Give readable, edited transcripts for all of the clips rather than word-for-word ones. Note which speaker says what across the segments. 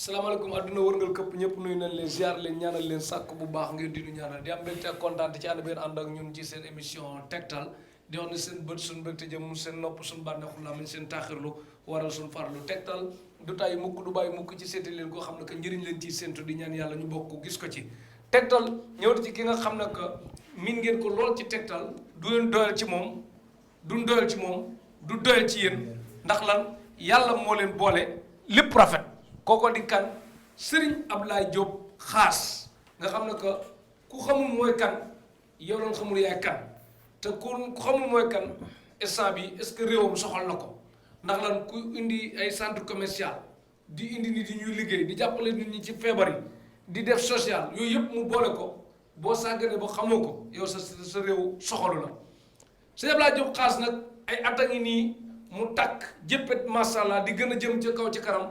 Speaker 1: salaamaaleykum àdduna wërngal këpp ñëpp nuyu nañ leen ziar leen ñaanal leen sàkk bu baax ngeen di nu ñaanal di am mbégte ak kontaan ci ànd benn ànd ak ñun ci seen émission tegtal di wax ne seen bët suñu mbégte jëm seen nopp suñu bànneexu làmmiñ seen taaxirlu waral suñu farlu tegtal du tàyyi mukk du bàyyi mukk ci seeti leen koo xam ne que njëriñ leen ciy séntu di ñaan yàlla ñu bokk gis ko ci tegtal ñëwati ci ki nga xam ne que miin ngeen ko lool ci tegtal du leen doyal ci moom duñ doyal ci moom du doyal ci yéen ndax lan yàlla moo leen boole lépp rafet kooko di kan Serigne Ablaye Diop xaas nga xam ne que ku xamul mooy kan yow lan xamul yaay kan te ku xamul mooy kan instant bi est-ce que réewam soxal na ko ndax lan ku indi ay centre commercial di indi nit yi ñuy liggéey di jàppale nit ñi ci feebar yi di def social yooyu yëpp mu boole ko boo sàgganee ba xamoo ko yow sa réew soxalu la Serigne Ablaye Diop xaas nag ay at a ngi nii mu takk jëppet masàllaa di gën a jëm ca kaw ci kanam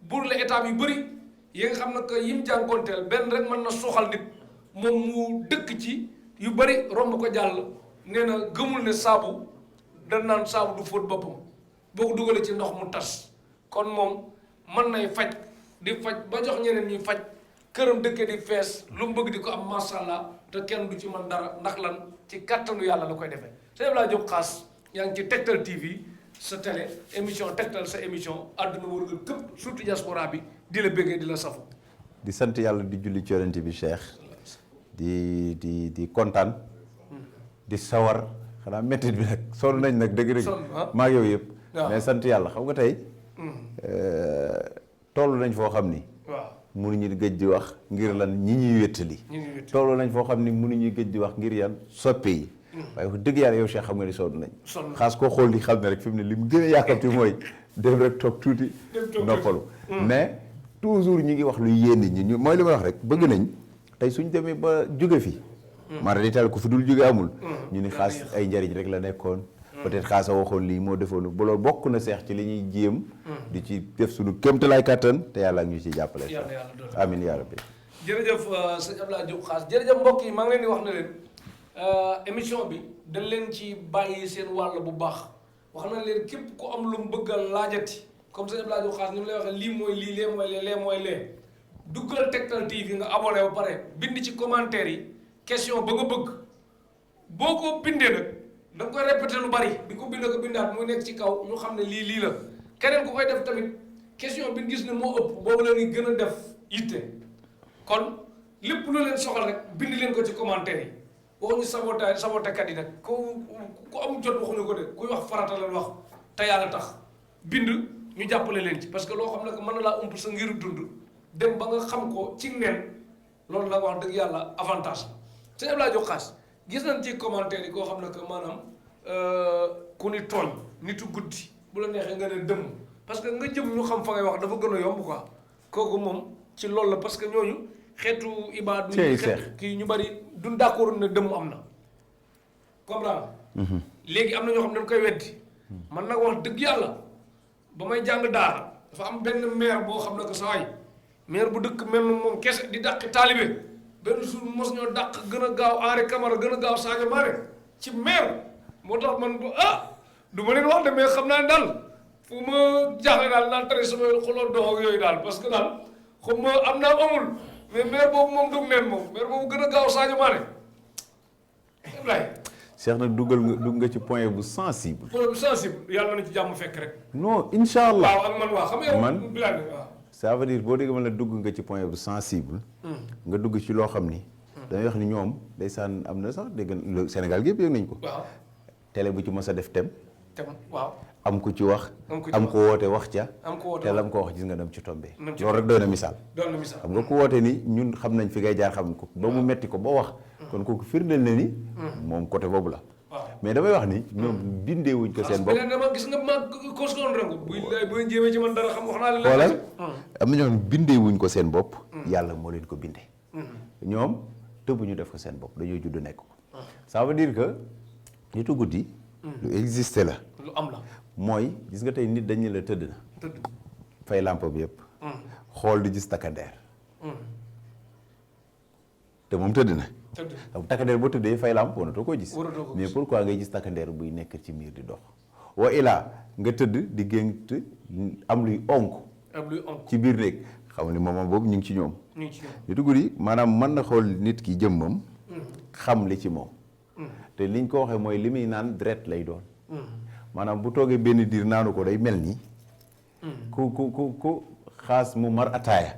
Speaker 1: buur la état yu bëri yi nga xam ne que yim jànkoonteel benn rek mën na soxal nit moom mu dëkk ci yu bëri romb ko jàll nee na gëmul ne saabu da naan saabu du fóot boppam boo ko dugalee ci ndox mu tas kon moom mën nay faj di faj ba jox ñeneen ñuy faj këram dëkkee di fees lu mu bëgg di ko am masàllaa te kenn du ci mën dara ndax lan ci kàttanu yàlla la koy defee Serigne Ablaye Diop xaas yaa ngi ci Tektal TV sa télé émission Tektal sa émission àdduna wërngal këpp surtout diaspora bi di la bëggee di la safu
Speaker 2: di sant yàlla di julli ci yonent bi Cheikh di kontaan di sawar xanaa méttit bi nag sonn nañ nag dëgg-dëgg maa ngi yow yëpp mais sant yàlla xam nga tey toll nañ foo xam ni
Speaker 1: waaw
Speaker 2: mënuñu gëj di wax ngir lan ñi ñuy wéttali toll nañ foo xam ni mënuñuy gëj di wax ngir yan soppe yi waaye wax dëgg yàlla yow Cheikh xam nga ni sonn nañ xaas koo xool di xam ne rek fi mu ne li mu gën a yàkkamti mooy dem rek toog tuuti noppalu mais toujours ñi ngi wax lu yéen nit ñi mooy li ma wax rek bëgg nañ tey suñ demee ba jóge fi mara di tal ko fi dul jóge amul ñu ni xaas ay njariñ rek la nekkoon peut-être xaasa waxoon lii moo defoonu ba loolu bokk na Seex ci li ñuy jéem di ci def suñu kéemtalaay kàttan te yàlla ak ñu ci jàppale amin yaa rabbi
Speaker 1: jërëjëf sëñ Ablaye Diop xaas jërëjëf mbokk yi maa ngi leen di wax ne leen émission bi dañ leen ci bàyyi seen wàll bu baax wax na leen képp ku am lu mu bëgg a laajati comme sëñ Ablaye Diop xaas ni mu lay waxee lii mooy lii lee mooy lee lee mooy lee duggal Tektal TV nga abonné ba pare bind ci commentaire yi question ba nga bëgg boo ko bindee nag da nga koy répété lu bari di ko bind ko bindaat muy nekk ci kaw ñu xam ne lii la keneen ku koy def tamit question bi gis ne moo ëpp boobu la ñuy gën a def yitte kon lépp lu leen soxal rek bind leen ko ci commentaire yi waxuñu sabotekat yi nag ku amul jot waxuñu ko de kuy wax farata la wax te yàlla tax bind ñu jàppale leen ci parce que loo xam ne que mën na laa ump sa ngiru dund dem ba nga xam ko ci neen loolu la wax dëgg yàlla avantage la Serigne Ablaye Diop xaas gis nañ ci commentaire yi koo xam ne que maanaam ku ni tooñ nitu guddi bu la neexee nga ne dëmm parce que nga jëm ñu xam fa ngay wax dafa gën a yomb quoi kooku moom ci loolu la parce que ñooñu xeetu ibaadu xeetu kii ñu bari duñ d'accord ne dëmm am na comprendre léegi am na ñoo xam ne dañ koy weddi man nag wax dëgg yàlla ba may jàng daara dafa am benn maire boo xam ne que saa yi maire bu dëkk mel moom kese di dàqi taalibe benn jour mos ñoo dàq gën a gaaw Henri Camara gën a gaaw Sadio Mané ci maire moo tax man du ma leen wax de mais xam naa ne daal fu ma jaaxle daal naan tere sama xoloo dox ak yooyu daal parce que daal xam ma am naa amul mais maire boobu moom dug neen moom maire boobu gën a gaaw Sadio Mané Ablaye
Speaker 2: Cheikh nag dugg nga ci point bu sensible
Speaker 1: yàlla na ci jàmm fekk rek
Speaker 2: non incha allah
Speaker 1: waaw ak man waaw xam nga
Speaker 2: man
Speaker 1: bilaane waaw
Speaker 2: ça veut dire boo déggee ma la dugg nga ci point bu sensible nga dugg ci loo xam ni dañuy wax ni ñoom ndeysaan am na sax dégg Sénégal gi yëpp yëg nañ ko
Speaker 1: waaw
Speaker 2: télé bu ci mës a def thème
Speaker 1: waaw
Speaker 2: am ku ci wax am ko woote wax ca te lam ko wax gis nga dem ci tombé loolu rek doy na misaal xam nga ku woote ni ñun xam nañ fi ngay jaar xam ko ba mu metti ko ba wax kon kooku firndeel na ni moom côté boobu la mais damay wax ni ñoom bindee wuñ ko seen bopp
Speaker 1: dama gis nga ma koskoon rangu buy jéemee ci man dara xam wax naa leen
Speaker 2: xoolal am na ñoom bindee wuñ ko seen bopp yàlla moo leen ko bindee ñoom tëbuñu def ko seen bopp dañoo judd nekk ko ça veut dire que nitu guddi lu existé la
Speaker 1: lu am la
Speaker 2: mooy gis nga tey nit dañu la tëdd na fay lampe bi yëpp xool di gis takkandeer te moom tëdd na takkandeer boo tëddee fay lampe wanatoo koo gis mais pourquoi ngay gis takkandeer buy nekk ci miir di dox wa ilaa nga tëdd di gént am luy onk ci biir néeg xam ni moment boobu ñu ngi ci ñoom. nitu guddi maanaam mën na xool nit ki jëmmam. xam li ci moom. te liñ ko waxee mooy li muy naan deret lay doon. maanaam bu toogee benn diir naanu ko day mel ni. ku xaas mu mar ataaya.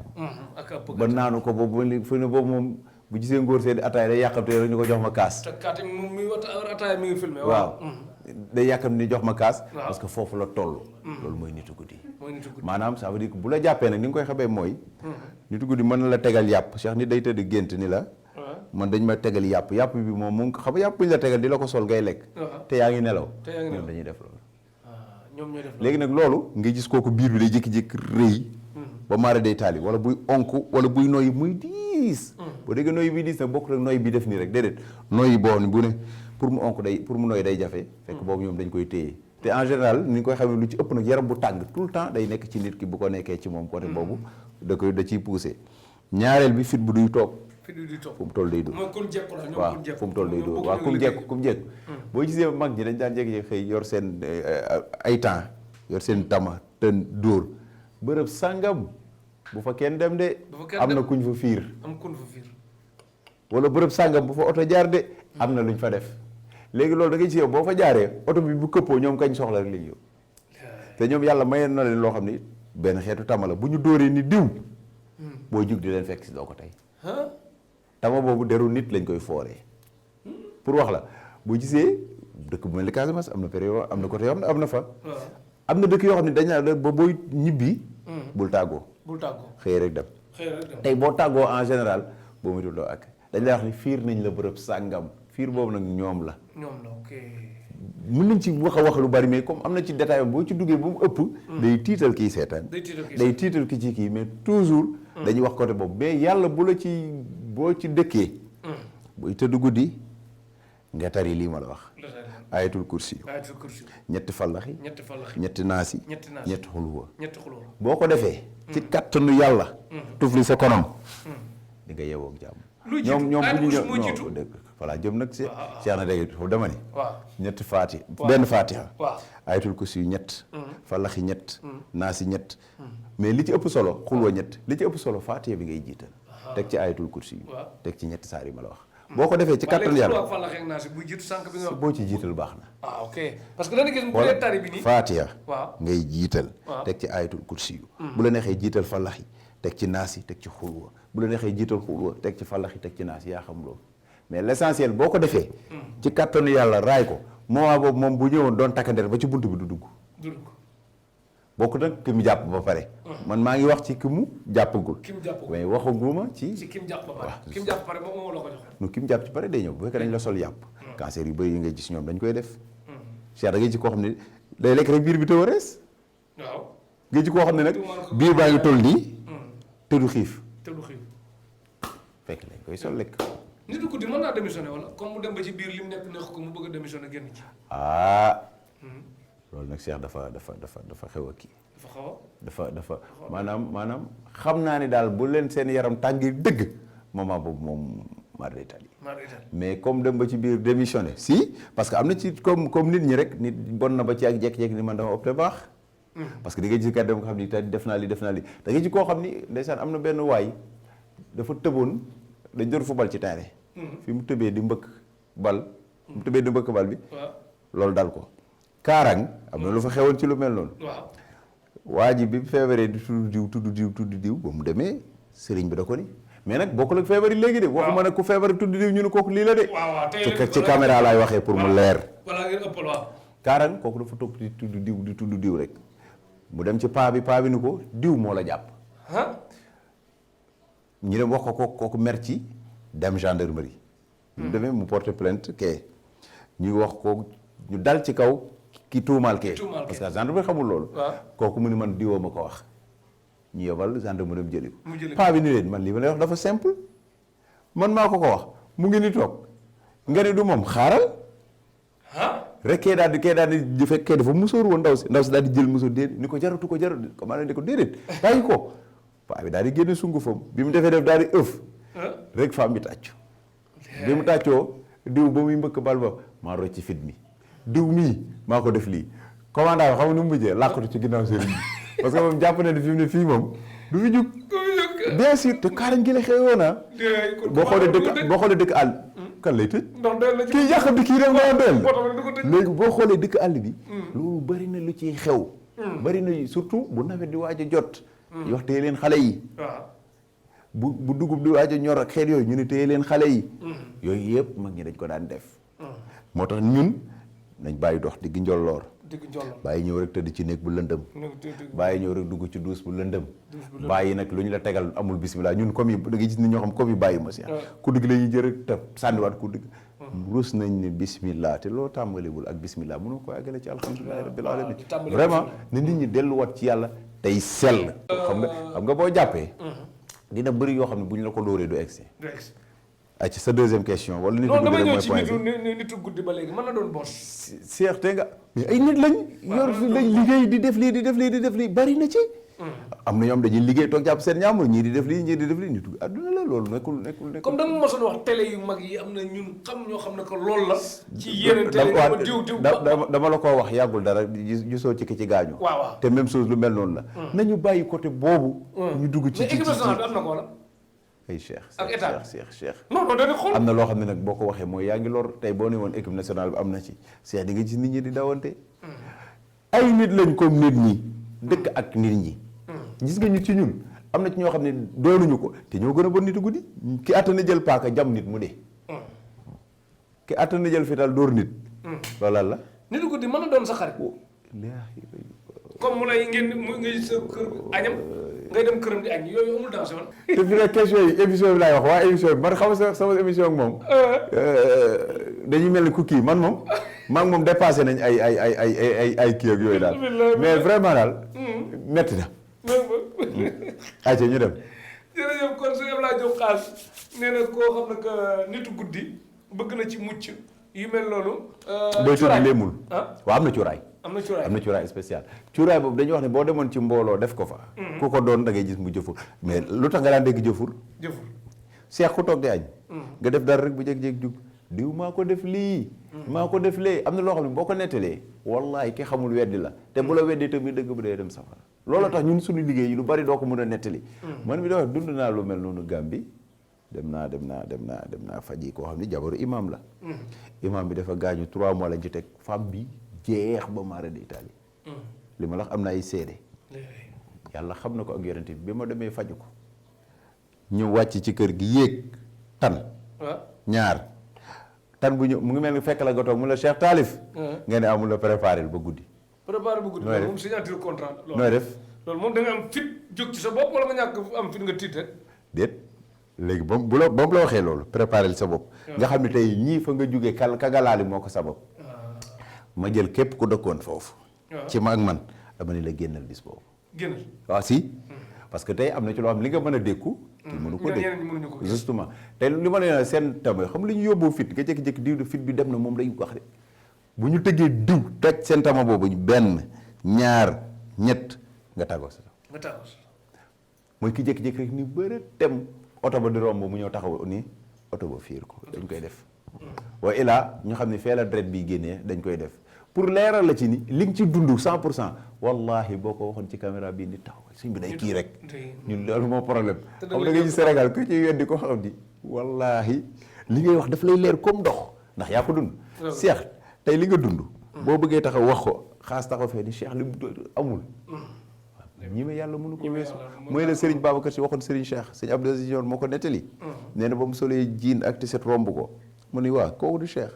Speaker 2: ba naanu ko boobu fu ne boobu moom bu gisee ngóor see di ataaya day yàqamte rek ñu ko jox ma kaas.
Speaker 1: te kaati moom muy ataaya mi ngi filmé.
Speaker 2: waaw day yàkkam ni jox ma kaas. parce que foofu la toll. loolu mooy nitu guddi. maanaam ça veut dire que bu la jàppee nag ni nga koy xamee mooy. nitu guddi mën na la tegal yàpp Cheikh nit day tëdd gént ni la. man dañ ma tegal yàpp bi moom mu xam yàpp bu ñu la tegal di la ko sol ngay lekk. te yaa ngi nelaw. ñoom dañuy def loolu.
Speaker 1: ñoom ñooy def loolu
Speaker 2: léegi nag loolu nga gis kooku biir bi day jékki-jékki rëy. ba maara day taali wala buy onk wala buy noyyi muy diis. boo déggee noyyi bi diis nag bokk rek noyyi bi def nii rek déedéet noyyi boo xam ne bu ne pour mu onk day pour mu noyyi day jafe. fekk boobu ñoom dañ koy téye. te en général ni ñu koy xamee lu ci ëpp nag yaram bu tàng tout le temps day nekk ci nit ki bu ko nekkee ci moom côté boobu da ciy poussé ñaareel bi fit bu duy toog. fu mu toll day dóor waaw fu mu toll day dóor waaw kum jekku boo gisee mag ñi dañ daan jékki-jékki xëy yor seen ay temps yor seen tama te dóor bërëb sàngam bu fa kenn dem de am na kuñ fa fiir wala bërëb sàngam bu fa oto jaar de am na luñ fa def léegi loolu da ngay ci yow boo fa jaaree oto bi bu këppoo ñoom kañ soxla rek lañ yow te ñoom yàlla mayeen na leen loo xam ni benn xeetu tama la bu ñu dóoree ni diw boo jug di leen fekk si doo ko tey tama boobu deru nit lañ koy fooree pour wax la boo gisee dëkk bu mel ni Casamance am na période am na côté yoo xam ne am na fa am na dëkk yoo xam ne dañ la ba booy ñibbi bul tàggoo xëy rek dem tey boo tàggoo en général boo muy doo ak dañ lay wax ni fiir nañ la bërëb sàngam fiir boobu nag ñoom la
Speaker 1: ok
Speaker 2: mën nañ ci wax lu bari mais comme am na ci détail boo ci duggee ba mu ëpp day tiital kii seetaan day tiital ki ci kii mais toujours dañuy wax côté boobu mais yàlla bu la ci boo ci dëkkee buy tëdd guddi nga tari lii ma la wax ayatul kursi ñetti fallaxi ñetti naasi ñetti xuluwa boo ko defee ci kattanu yàlla tufli sa konam di nga yeewoo ak jàmm ñoom bu ñu ñëw dëgg voilà jëm nag si Cheikh na dégg foofu dama ni ñetti faati benn faatiha ayatul kursi yu ñett fallaxi ñett naasi ñett mais li ci ëpp solo xulwa ñett li ci ëpp solo faatiha bi ngay jiital teg ci ayatul kursi yu teg ci ñetti saar yi ma la wax boo ko defee ci kattan yàlla boo ci jiital baax na
Speaker 1: ok parce que dana gis bu dee tari bi nii
Speaker 2: faatiha ngay jiital teg ci ayatul kursi yu bu la neexee jiital fallaxi teg ci naasi teg ci xulwa bu la neexee jiital xulwa teg ci fallaxi teg ci naasi yaa xam loolu mais l'essentiel boo ko defee ci kattanu yàlla raay ko moment boobu moom bu ñëwoon doon takkandeer ba ci bunt bi du dugg bokk nag ki mu jàpp ba pare man maa ngi wax ci ki mu jàppagul mais waxaguma ci
Speaker 1: ki mu jàpp ba pare ki mu jàpp pare boobu moom la ko joxe
Speaker 2: nu ki mu jàpp ci pare day ñëw bu fekkee dañ la sol yàpp cancer yu bëri yi ngay gis ñoom dañ koy def Cheikh da ngay ci koo xam ne day lekk rek biir bi tëw a rees nga ci koo xam ne nag biir baa ngi toll nii te du xiif fekk lañ koy sol lekk
Speaker 1: nitu guddi mën naa démissionné wala comme mu dem ba ci biir li mu nekk neex ko mu bëgg a démissionné génn ci
Speaker 2: loolu nag Cheikh dafa xew a kii dafa maanaam xam naa ni daal bu leen seen yaram tàngi dëgg moment boobu moom mar d'Italie mais comme dem ba ci biir démissionné si parce que am na ci comme nit ñi rek nit bon na ba ci ak jekki-jekki ni man dama opté baax parce que di nga gis kat dem nga xam ni tey def naa li da nga ci koo xam ni ndeysaan am na benn waay dafa tëboon dañ doon football ci terrain fi mu tëbee di mbëkk bal bi loolu dal ko kaarang am na lu fa xewoon ci lu mel noonu waa ji bi feebaree di tudd diw ba mu demee sëriñ bi da ko ni mais nag bokkul ak feebar yi léegi de waxuma nag ku feebar tudd diw ñu ne kooku lii la de ci caméra laay waxee pour mu leer kaarang kooku dafa toog di tudd diw rek mu dem ci paa bi ni ko diw moo la jàpp ñu dem wax ko kooku mer ci dem gendarmerie mu demee mu porter plainte kee ñu wax ko ñu dal ci kaw ki tuumaal kee parce que gendarmerie xamul loolu kooku mu ni man diwoo ma ko wax ñu yebal gendarmerie mu jëli ko paa bi ni leen man lii ma lay wax dafa simple man maa ko wax mu ngi ni toog nga ne du moom xaaral rek kee daal di fekkee dafa musóor woon ndaw si daal di jël musóor déedéet ni ko jaratu comment ne ko déedéet bàyyi ko paa bi daal di génne sungufam bi mu defee def daal di ëf rek femme bi tàccu bi mu tàccoo diw ba muy mbëkk bal ba maa rocc ci fit mi diw mii maa ko def lii commandant bi xam nga nu mu mujjee làqatu ci ginnaaw sëriñ bi parce que moom jàpp na ne fi mu ne fii moom du fi jug bien sûr te kaarañ gi la xewoon boo xoolee dëkk àll kan lay tëj kii yàq bi kii dem naa doyal léegi boo xoolee dëkk àll bi loolu bari na lu ciy xew bari na surtout bu nawet di waaj a jot wax téye leen xale yi bu dugub di waaj a ñor ak xeet yooyu ñu ne téye leen xale yi yooyu yëpp mag ñi dañ ko daan def moo tax ñun nañ bàyyi dox digg njolloor bàyyi ñëw rek tëdd ci néeg bu lëndëm bàyyi ñëw rek dugg ci duus bu lëndëm bàyyi nag lu ñu la tegal amul bismillah ñun comme yi da ngay gis ni ñoo xam comme yi bàyyi ma si ku digg la ñuy jër rek te sànniwaat ku digg rus nañ ne bismillah te loo tàmbaliwul ak bismillah mënoo ko àggale ci alhamdulillahi rabbil alamin vraiment ne nit ñi delluwaat ci yàlla tey sell xam nga boo jàppee dina bëri yoo xam ne bu ñu la ko dóoree du egsi ci sa deuxième question wala
Speaker 1: nitu guddi ba léegi mën na doon boss
Speaker 2: seex te nga mais ay nit lañ yor fi lañ liggéey di def lii bari na ci am na ñoom dañuy liggéey toog jàpp seen ñaamur ñii di def lii ñii di def lii nitu adduna la loolu nekkul
Speaker 1: comme da nga mosoon wax télé yu mag yi am na ñun xam ñoo xam ne que loolu la ci yeneen télé diw
Speaker 2: dama la koo wax yàggul dara gisoo ci ki ci gaañu
Speaker 1: waaw
Speaker 2: te même chose lu mel noonu la nañu bàyyi côté boobu ñu dugg ci
Speaker 1: am na ko la
Speaker 2: ay cheikh
Speaker 1: ak état
Speaker 2: cheikh
Speaker 1: non dañuy xool
Speaker 2: am na loo xam ne nag boo ko waxee mooy yaa ngi lor tey boo ne woon équipe nationale bi am na ci cheikh di nga gis nit ñi di dawante ay nit lañ comme nit ñi dëkk ak nit ñi gis nga ñu ci ñun am na ci ñoo xam ne doonuñu ko te ñoo gën a bon nitu guddi ki attana jël paaka jam nit mu dee ki attana jël fital dóor nit loolal la
Speaker 1: nitu guddi mën na doon sa xarit comme mu lay ngay sa kër añam ngay dem këram di añ yooyu amul danger woon.
Speaker 2: te fi ne question yi émission bi laay wax waa émission bi man xam nga sama émission ak moom dañuy mel ni ku kii man moom maa ngi moom dépassé nañ ay kii ak yooyu daal mais vraiment daal metti na. ayca ñu dem.
Speaker 1: jërëjëf kon su Abdoulaye Diop Khass nee na koo xam ne que nitu guddi bëgg na ci mucc yu mel noonu.
Speaker 2: booy tëdd léemul. waaw am na cuuraay.
Speaker 1: am na cuuraay
Speaker 2: spécial cuuraay boobu dañuy wax ne boo demoon ci mbooloo def ko fa ku ko doon da ngay gis mu jëfur mais lu tax nga daan dégg jëfur seex ku toog di añ nga def dara rek bu jeg-jeg jug diw maa ko def lii maa ko def lee am na loo xam ne boo ko nettalee wallahi ki xamul weddi la te bu la weddee tamit dëgg bu dee dem safara loolu tax ñun suñu liggéey yi lu bari doo ko mën a nettali man mi da wax dund naa lu mel noonu Gàmbi dem naa faji koo xam ne jabaru imam la imam bi dafa gaañu 3 mois lañ ci teg femme bi jeex ba maara di Italie li ma la wax am na ay seede yàlla xam na ko ak yonent bi ma demee faju ko ñu wàcc ci kër gi yéeg tan ñaar tan bu ñëw mu ngi mel ni fekk la nga toog mu la Cheikh Taalif nga ne amul la préparé ba guddi
Speaker 1: moom signature contrat
Speaker 2: nooy def
Speaker 1: loolu moom da nga am fit jóg ci sa bopp wala nga ñàkk am fit nga tiit rek
Speaker 2: déet léegi ba mu la waxee loolu préparé sa bopp nga xam ne tey ñii fa nga jógee kagalaali moo ko sabab ma jël képp ku dëkkoon foofu ci ma ak man dama ne la génnal bis boobu
Speaker 1: génnal
Speaker 2: waaw si parce que tey am na ci loo xam li nga mën a dékku kii mënu ko dékku justement tey li ma ne seen tamit xam li ñu yóbbu fit nga jékki-jékki diw de fit bi dem na moom day wax de bu ñu tëggee diw toj seen tama boobu benn ñaar ñett nga tàggoo sa mooy ki jékki-jékki rek ni bëri dem oto ba di romb mu ñëw taxaw ni oto ba fiir ko dañ koy def wa ilaa ñu xam ne fee la dret bi génnee dañ koy def pour leeral la ci ni li nga ci dund 100% wallahi boo ko waxoon ci caméra bii nit taxaw suñ bi day kii rek ñun loolu moo problème xam da nga gis Sénégal ku ci weddi ko xam ni wallahi li ngay wax daf lay leer comme ndox ndax yaa ko dund Cheikh tey li nga dund boo bëggee taxaw wax ko xaas taxaw fee ni Cheikh li amul ñi ma yàlla mënu ko weesu mooy la Serigne Babacar Si waxoon Serigne Cheikh Serigne Abdou Aziz Ndione moo ko nettali nee na ba mu solee jiin ak tiset romb ko mu ni waa kooku du Cheikh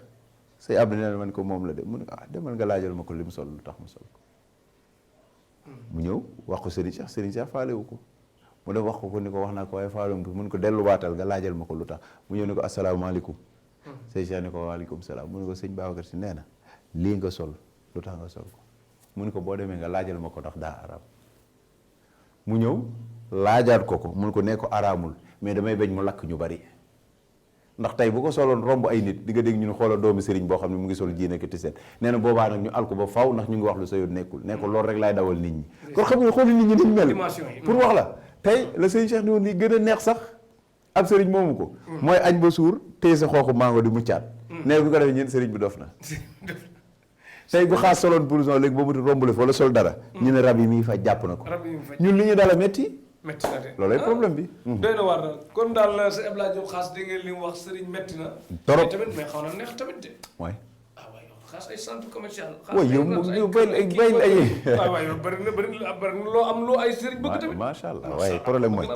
Speaker 2: say Abdou nee na man ko moom la de mu ne demal nga laajal ma ko li mu sol lu tax mu sol ko mu ñëw wax ko Serigne Cheikh faalewu ko mu dem wax ko ni ko wax naa ko waaye faalewu ko mun ko delluwaatal nga laajal ma ko lu tax mu ñëw ne ko asalaamaaleykum Serigne Cheikh ne ko waaleykum salaam mu ne ko Serigne Babacar Si nee na lii nga sol lu tax nga sol ko mu ne ko boo demee nga laajal ma ko ndax daa arab mu ñëw laajaat ko mun ko nee ko araamul mais damay bañ mu lakk ñu bari ndax tey bu ko soloon romb ay nit di nga dégg ñu ne xoolal doomu sëriñ boo xam ne mu ngi sol jiine ki tiset nee na boobaa nag ñu al ko ba faw ndax ñu ngi wax lu sa yoon nekkul ne ko loolu rek laay dawal nit ñi kon xam nga xool nit ñi niñ mel pour wax la tey la sëriñ Cheikh ni woon li gën a neex sax ab sëriñ moomu ko mooy añ ba suur téye sa xooxu mango di muccaat nee bu ko defee ñeen sëriñ bi dof na tey bu xaas soloon blouson léegi boobu romb la fa wala sol dara ñu ne rab yi muy fa jàpp na ko ñun li ñu dala metti
Speaker 1: métti na de
Speaker 2: loolay problème bi.
Speaker 1: doy na waar daal kon daal sëñ Abdoulaye Diop Khass dégg ngeen li mu wax sëriñ métti na.
Speaker 2: trop
Speaker 1: tamit mais xaw na neex tamit de.
Speaker 2: waay.
Speaker 1: ah waay yow Khass ay centre commercial.
Speaker 2: waaw yow bay
Speaker 1: waay yow bëri na loo am loo ay sëriñ bëgg tamit.
Speaker 2: macha allah waaye problème mooy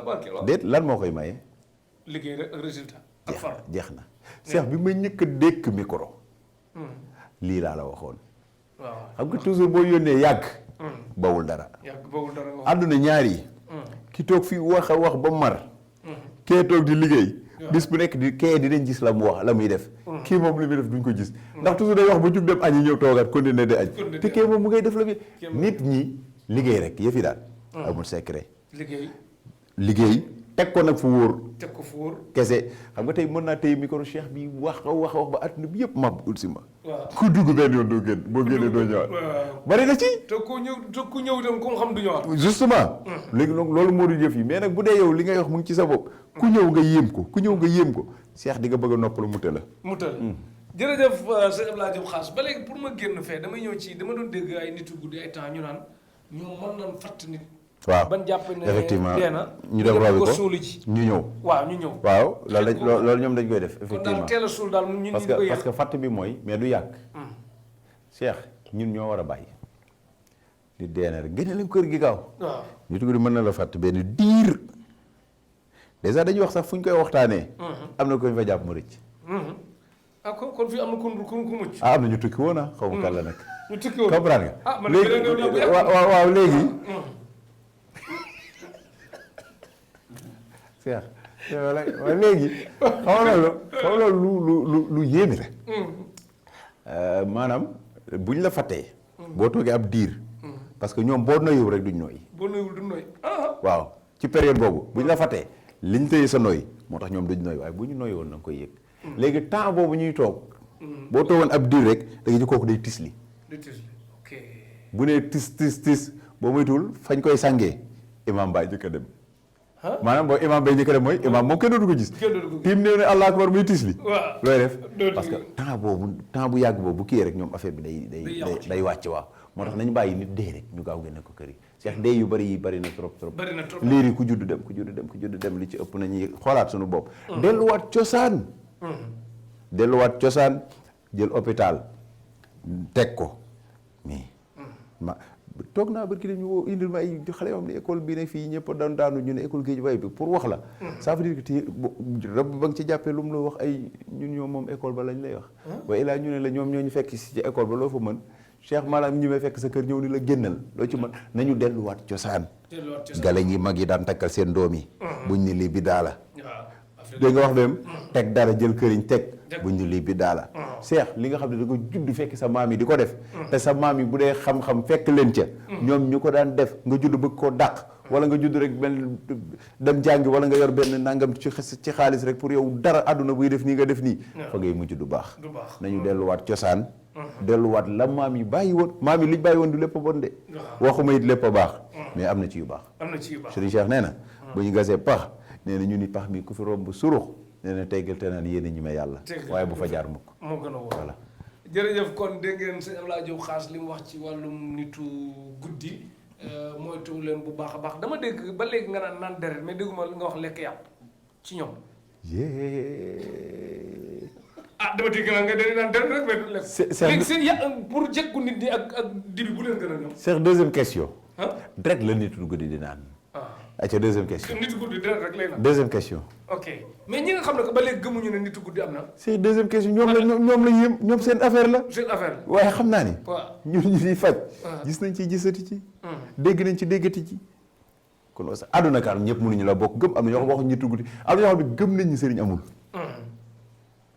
Speaker 2: déet lan moo koy maye.
Speaker 1: liggéey rek ak résultat. ak far
Speaker 2: jeex na Cheikh bi may ñëkk a dékk micro. lii laa la waxoon.
Speaker 1: waaw
Speaker 2: xam nga toujours boo yónnee yàgg. bawul dara. àdduna ñaar yi. ki toog fii wax a wax ba mar. kee toog di liggéey. bis bu nekk di kee dinañ gis la mu wax la muy def. kii moom li muy def duñ ko gis. ndax toujours day wax ba jug dem añi ñëw toogaat continuer di añ. te kee moom mu ngay def la muy nit ñi liggéey rek yëfi daal. amul secret. liggéey teg ko nag fu wóor.
Speaker 1: teg ko fu wóor.
Speaker 2: kese xam nga tey mën naa tey micro Cheikh bi wax ba àdduna bi yëpp mab ul si ma. ku dugg benn yoon doo génn boo génnee doo ñëwaat. bari na ci.
Speaker 1: te ku ñëw itam ku xam du ñëwaat.
Speaker 2: justement. léegi nag loolu moo di jëf yi mais nag bu dee yow li ngay wax mu ngi ci sa bopp. ku ñëw nga yéem ko Cheikh di nga bëgg a noppalu mu tëla.
Speaker 1: jërëjëf sëñ Abdoulaye Diop Khass ba léegi pour ma génn fee damay ñëw ci dama doon dégg ay nitu guddi ay temps ñu naan ñoom mën nañ fatt nit.
Speaker 2: waaw
Speaker 1: ban jàpp ne
Speaker 2: effectivement
Speaker 1: dee na
Speaker 2: ñu dem robi ko
Speaker 1: suuli ci
Speaker 2: ñu ñëw. waaw loolu ñoom dañ koy def. effectivement
Speaker 1: kon daal teel a suul daal ñun
Speaker 2: parce que fatt bi mooy mais du yàgg. Cheikh ñun ñoo war a bàyyi. di dee na rek génne leen kër gi gaaw.
Speaker 1: waaw
Speaker 2: nitu guddi mën na la fatt benn diir. dèjà dañuy wax sax fu ñu koy waxtaanee. am na ko ñu fa jàpp mu rëcc.
Speaker 1: ah kon fii am na ku mucc.
Speaker 2: am na ñu tukki woon na xaw ma kan la nag.
Speaker 1: ñu tukki woon
Speaker 2: comprendre nga.
Speaker 1: man
Speaker 2: léegi waaw léegi. Cheikh waaw léegi xaw na lu yéeme la. maanaam buñ la fàttee. boo toogee ab diir. parce que ñoom boo noyyiwul rek duñ nooy.
Speaker 1: boo noyyiwul duñ nooy.
Speaker 2: waaw ci période boobu buñ la fàttee liñ tëye sa nooy moo tax ñoom duñ nooy waaye bu ñu nooy woon na nga koy yëg. léegi temps boobu ñuy toog. boo toogoon ab diir rek da nga ji kooku day tisli.
Speaker 1: ok.
Speaker 2: bu nee tis boo moytuwul fañ koy sàngee imam baay njëkk a dem. maanaam boo imam bay njëkk a dem mooy imam moom kenn dootu ko gis. tiim nee ne allah akbar muy tisli.
Speaker 1: waaw
Speaker 2: looy def parce que temps bu yàgg boobu bu kii rek ñoom affaire bi day wàcc waaw. moo tax nañu bàyyi nit dee rek ñu gaaw génne ko kër yi. Cheikh dee yu bari na trop. liir yi ku judd dem li ci ëpp nañuy xoolaat suñu bopp. delluwaat cosaan jël hôpital teg ko mais toog naa barki dem ñu woo indil ma ay xale yoo xam ne école bi ne fii ñëpp daanu ñu ne école Guédiawaye bi pour wax la. ça veut dire que rab ba nga ci jàppee lu mu la wax ay ñun ñoom moom école ba lañ lay wax. waaye ilaa ñu ne la ñoom ñoo ñu fekk si ci école ba loo fa mën. Cheikh maanaam ñi may fekk sa kër ñëw ni la génnal loo ci mën nañu delluwaat cosaan. gale ñi mag yi daan takkal seen doom yi. buñ ni lii bi daala. dégg nga wax dem teg dara jël këriñ teg. buñ ni lii bi daala. Cheikh li nga xam ne da nga judd fekk sa maam yi di ko def. te sa maam yi bu dee xam-xam fekk leen ca. ñoom ñu ko daan def nga judd bëgg koo dàq. wala nga judd rek benn dem jàngi wala nga yor benn nangam ci xaalis rek pour yow dara àdduna buy def nii nga def nii. fa ngay mujj du baax. nañu delluwaat cosaan. delluwaat la maam yi bàyyi woon maam yi liñ bàyyi woon du lépp a bon de. waxuma it lépp a baax. mais am na ci yu baax. Serigne Cheikh nee na. bu ñu gasee pax nee na ñu ni pax mi ku fi romb surux nee na teggal te naan yéen a ñi may yàlla. waaye bu fa jaar mukk.
Speaker 1: moo gën a wóor
Speaker 2: voilà.
Speaker 1: jërëjëf kon dégg ngeen sëñ Abdoulaye Diop Khass li mu wax ci wàllum nitu guddi moytu leen bu baax a baax dama dégg ba léegi nga naan deret mais dégguma nga wax lekk yàpp ci ñoom. dama dégg nga dañuy naan deret rek mais du lekk. léegi seen pour jekku nit ñi ak dibi bu leen gën a ñoom.
Speaker 2: c'est deuxième question. deret la nitu guddi di naan. ayca deuxième question.
Speaker 1: nitu guddi deret rek lay naan.
Speaker 2: deuxième question.
Speaker 1: ok mais ñi nga xam ne que ba léegi gëmuñu ne nitu guddi am na.
Speaker 2: c'est deuxième question ñoom la yéem ñoom seen affaire la.
Speaker 1: seen affaire la
Speaker 2: waaye xam naa ni.
Speaker 1: waaw
Speaker 2: ñun ñu ciy faj. gis nañ ci gisati ci. dégg nañ ci déggati ci. kon aussi àdduna kaar ñëpp mënuñu la bokk gëm am na ñoo xam waxuñu nitu guddi am na ñoo xam ne gëm nañ ni sëriñ amul.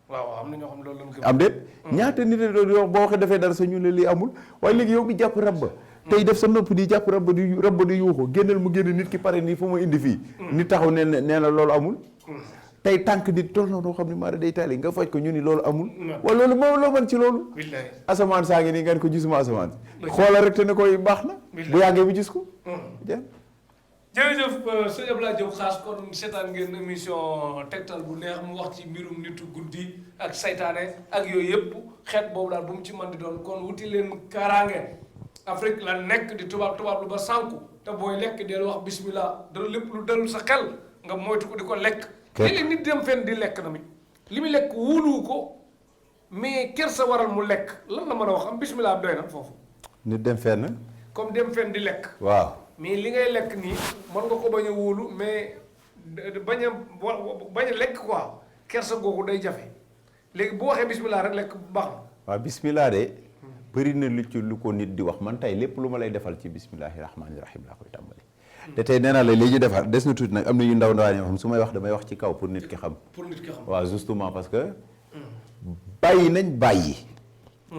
Speaker 1: waaw am na ñoo xam loolu lañ gëm.
Speaker 2: am déet ñaata nit yoo boo waxee dafay dara sa ñu ne lii amul waaye léegi yow mi jàpp rabba tey def sa nopp di jàpp rabba di yuuxu génneel mu génn nit ki pare nii fu ma indi fii. nit taxaw nee na loolu amul. tey tànk nit toll na doo xam ne maa day taali nga faj ko ñu ni loolu amul. waaw loolu moom loo mën ci loolu. asamaan saa ngi nii ngeen ko gisuma asamaan. xoolal rek te ne koy baax na. bu yàggee bu gis ko.
Speaker 1: jërëjëf sëñ Abdoulaye Diop Khass kon seetaan ngeen émission tegtal bu neex mu wax ci mbirum nitu guddi ak saytaane ak yooyu yëpp xeet boobu daal bu mu ci mën di doon kon wuti leen kaaraange Afrique la nekk di tubaab lu ba sànku te booy lekk del wax bismillah dara lépp lu dalul sa xel nga moytu ko di ko lekk. léeg-léeg nit dem fenn di lekk tamit li muy lekk wóoluwu ko mais kersa waral mu lekk lan la mën a wax am bismillah doy na foofu.
Speaker 2: nit dem fenn.
Speaker 1: comme dem fenn di lekk.
Speaker 2: waaw
Speaker 1: mais li ngay lekk nii mën nga ko bañ a wóolu mais bañ a lekk quoi kersa googu day jafe léegi bu waxee bismillah rek lekk baax na.
Speaker 2: waaw bismillah de bëri na lu ci lu ko nit di wax man tey lépp lu ma lay defal ci bismillahi rahmaani rahim laa koy tàmbali. te tey nee naa la léegi defar des na tuuti nag am na yu ndaw ndawaan yoo xam su may wax damay wax ci kaw pour nit ki xam.
Speaker 1: pour nit ki xam
Speaker 2: waaw justement parce que. bàyyi nañ bàyyi.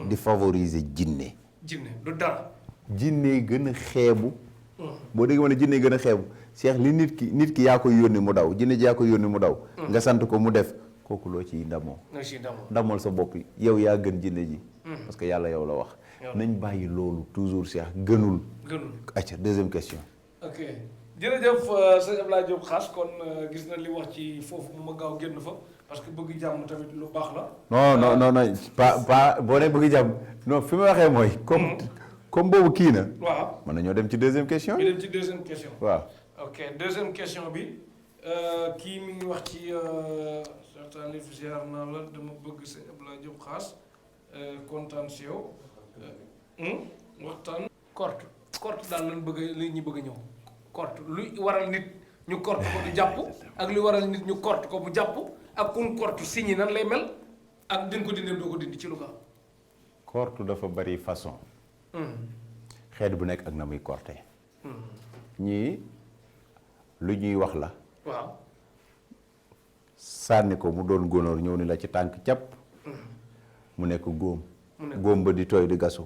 Speaker 2: di favoriser jinne.
Speaker 1: jinne du dara.
Speaker 2: jinne gën a xeebu. boo déggee ma ne jinne gën a xeebu Cheikh li nit ki yaa koy yónni mu daw jinne ji yaa koy yónni mu daw. nga sant ko mu def kooku loo ciy ndamoo.
Speaker 1: nga ciy ndamoo
Speaker 2: ndamool sa bopp yow yaa gën jinne ji. parce que yàlla yow la wax. nañ bàyyi loolu toujours Cheikh gënul. acca deuxième question.
Speaker 1: ok jërëjëf sëñ Abdoulaye Diop Khass kon gis na li wax ci foofu mu ma gaaw génn fa parce que bëgg jàmm tamit lu baax la.
Speaker 2: non pas boo nee bëgg jàmm non fi ma waxee mooy. comme boobu kii na.
Speaker 1: waaw
Speaker 2: mën nañoo dem ci deuxième question.
Speaker 1: ñu dem ci deuxième question.
Speaker 2: waaw.
Speaker 1: ok deuxième question bi kii mi ngi wax ci certain livre ziar naa la dama bëgg sëñ Abdoulaye Diop Khass kontaan si yow waxtaan. korte daal lañ bëgg li ñu bëgg a ñëw korte luy waral nit ñu korte ko du jàpp ak luy waral nit ñu korte ko bu jàpp ak kun korte signes yi nan lay mel ak din ko dindi doo ko dindi ci lu gaaw.
Speaker 2: korte dafa bari façon. xeet bu nekk ak na muy korte. ñii lu ñuy wax la.
Speaker 1: waaw.
Speaker 2: sànni ko mu doon góonóor ñëw ni la ci tànk cap. mu nekk góom. góom ba di tooy di gasu.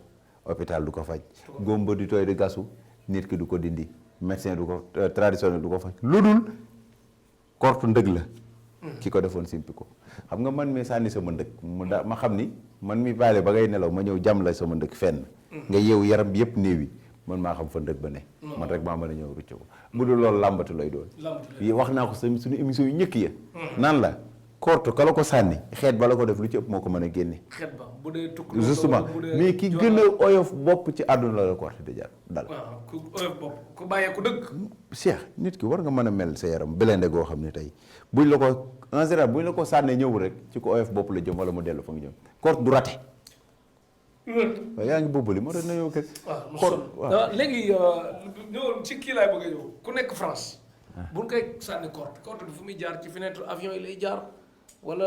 Speaker 2: hôpital du ko faj. góom ba di tooy di gasu nit ki du ko dindi médecin du ko traditionnel du ko faj lu dul korte ndëg la. ki ko defoon simpi ko xam nga man mi sànni sama ndëg ma xam ni man mi baale ba ngay nelaw ma ñëw jam la sama ndëg fenn. nga yeewu yaram bi yëpp néew yi man maa xam fa ndëg ba ne. man rek maa mën a ñëw rucc ko bu dul loolu làmbatu lay doon. wax naa ko suñu émission yu ñëkk ya naan la korte ka la ko sànni xeet ba la ko def lu ci ëpp moo ko mën a génne.
Speaker 1: xeet ba bu dee tukk
Speaker 2: justement mais ki gën a oyof bopp ci àdduna la korte di jar dal.
Speaker 1: waaw ku oyof bopp ku bàyyee ku dëgg.
Speaker 2: Cheikh nit ki war nga mën a mel sa yaram belende goo xam ne tey buñ la ko en général buñ la ko sànnee ñëwul rek ci ko oyof bopp la jëm wala mu dellu fa nga jëm korte du raté. waaw yaa ngi bobbali moo tax na yow kat.
Speaker 1: waaw léegi ñëwoon ci kii laay bëgg a ñëw ku nekk France. bu ñu koy sànni korte bi fu muy jaar ci fenêtre avion yi lay jaar wala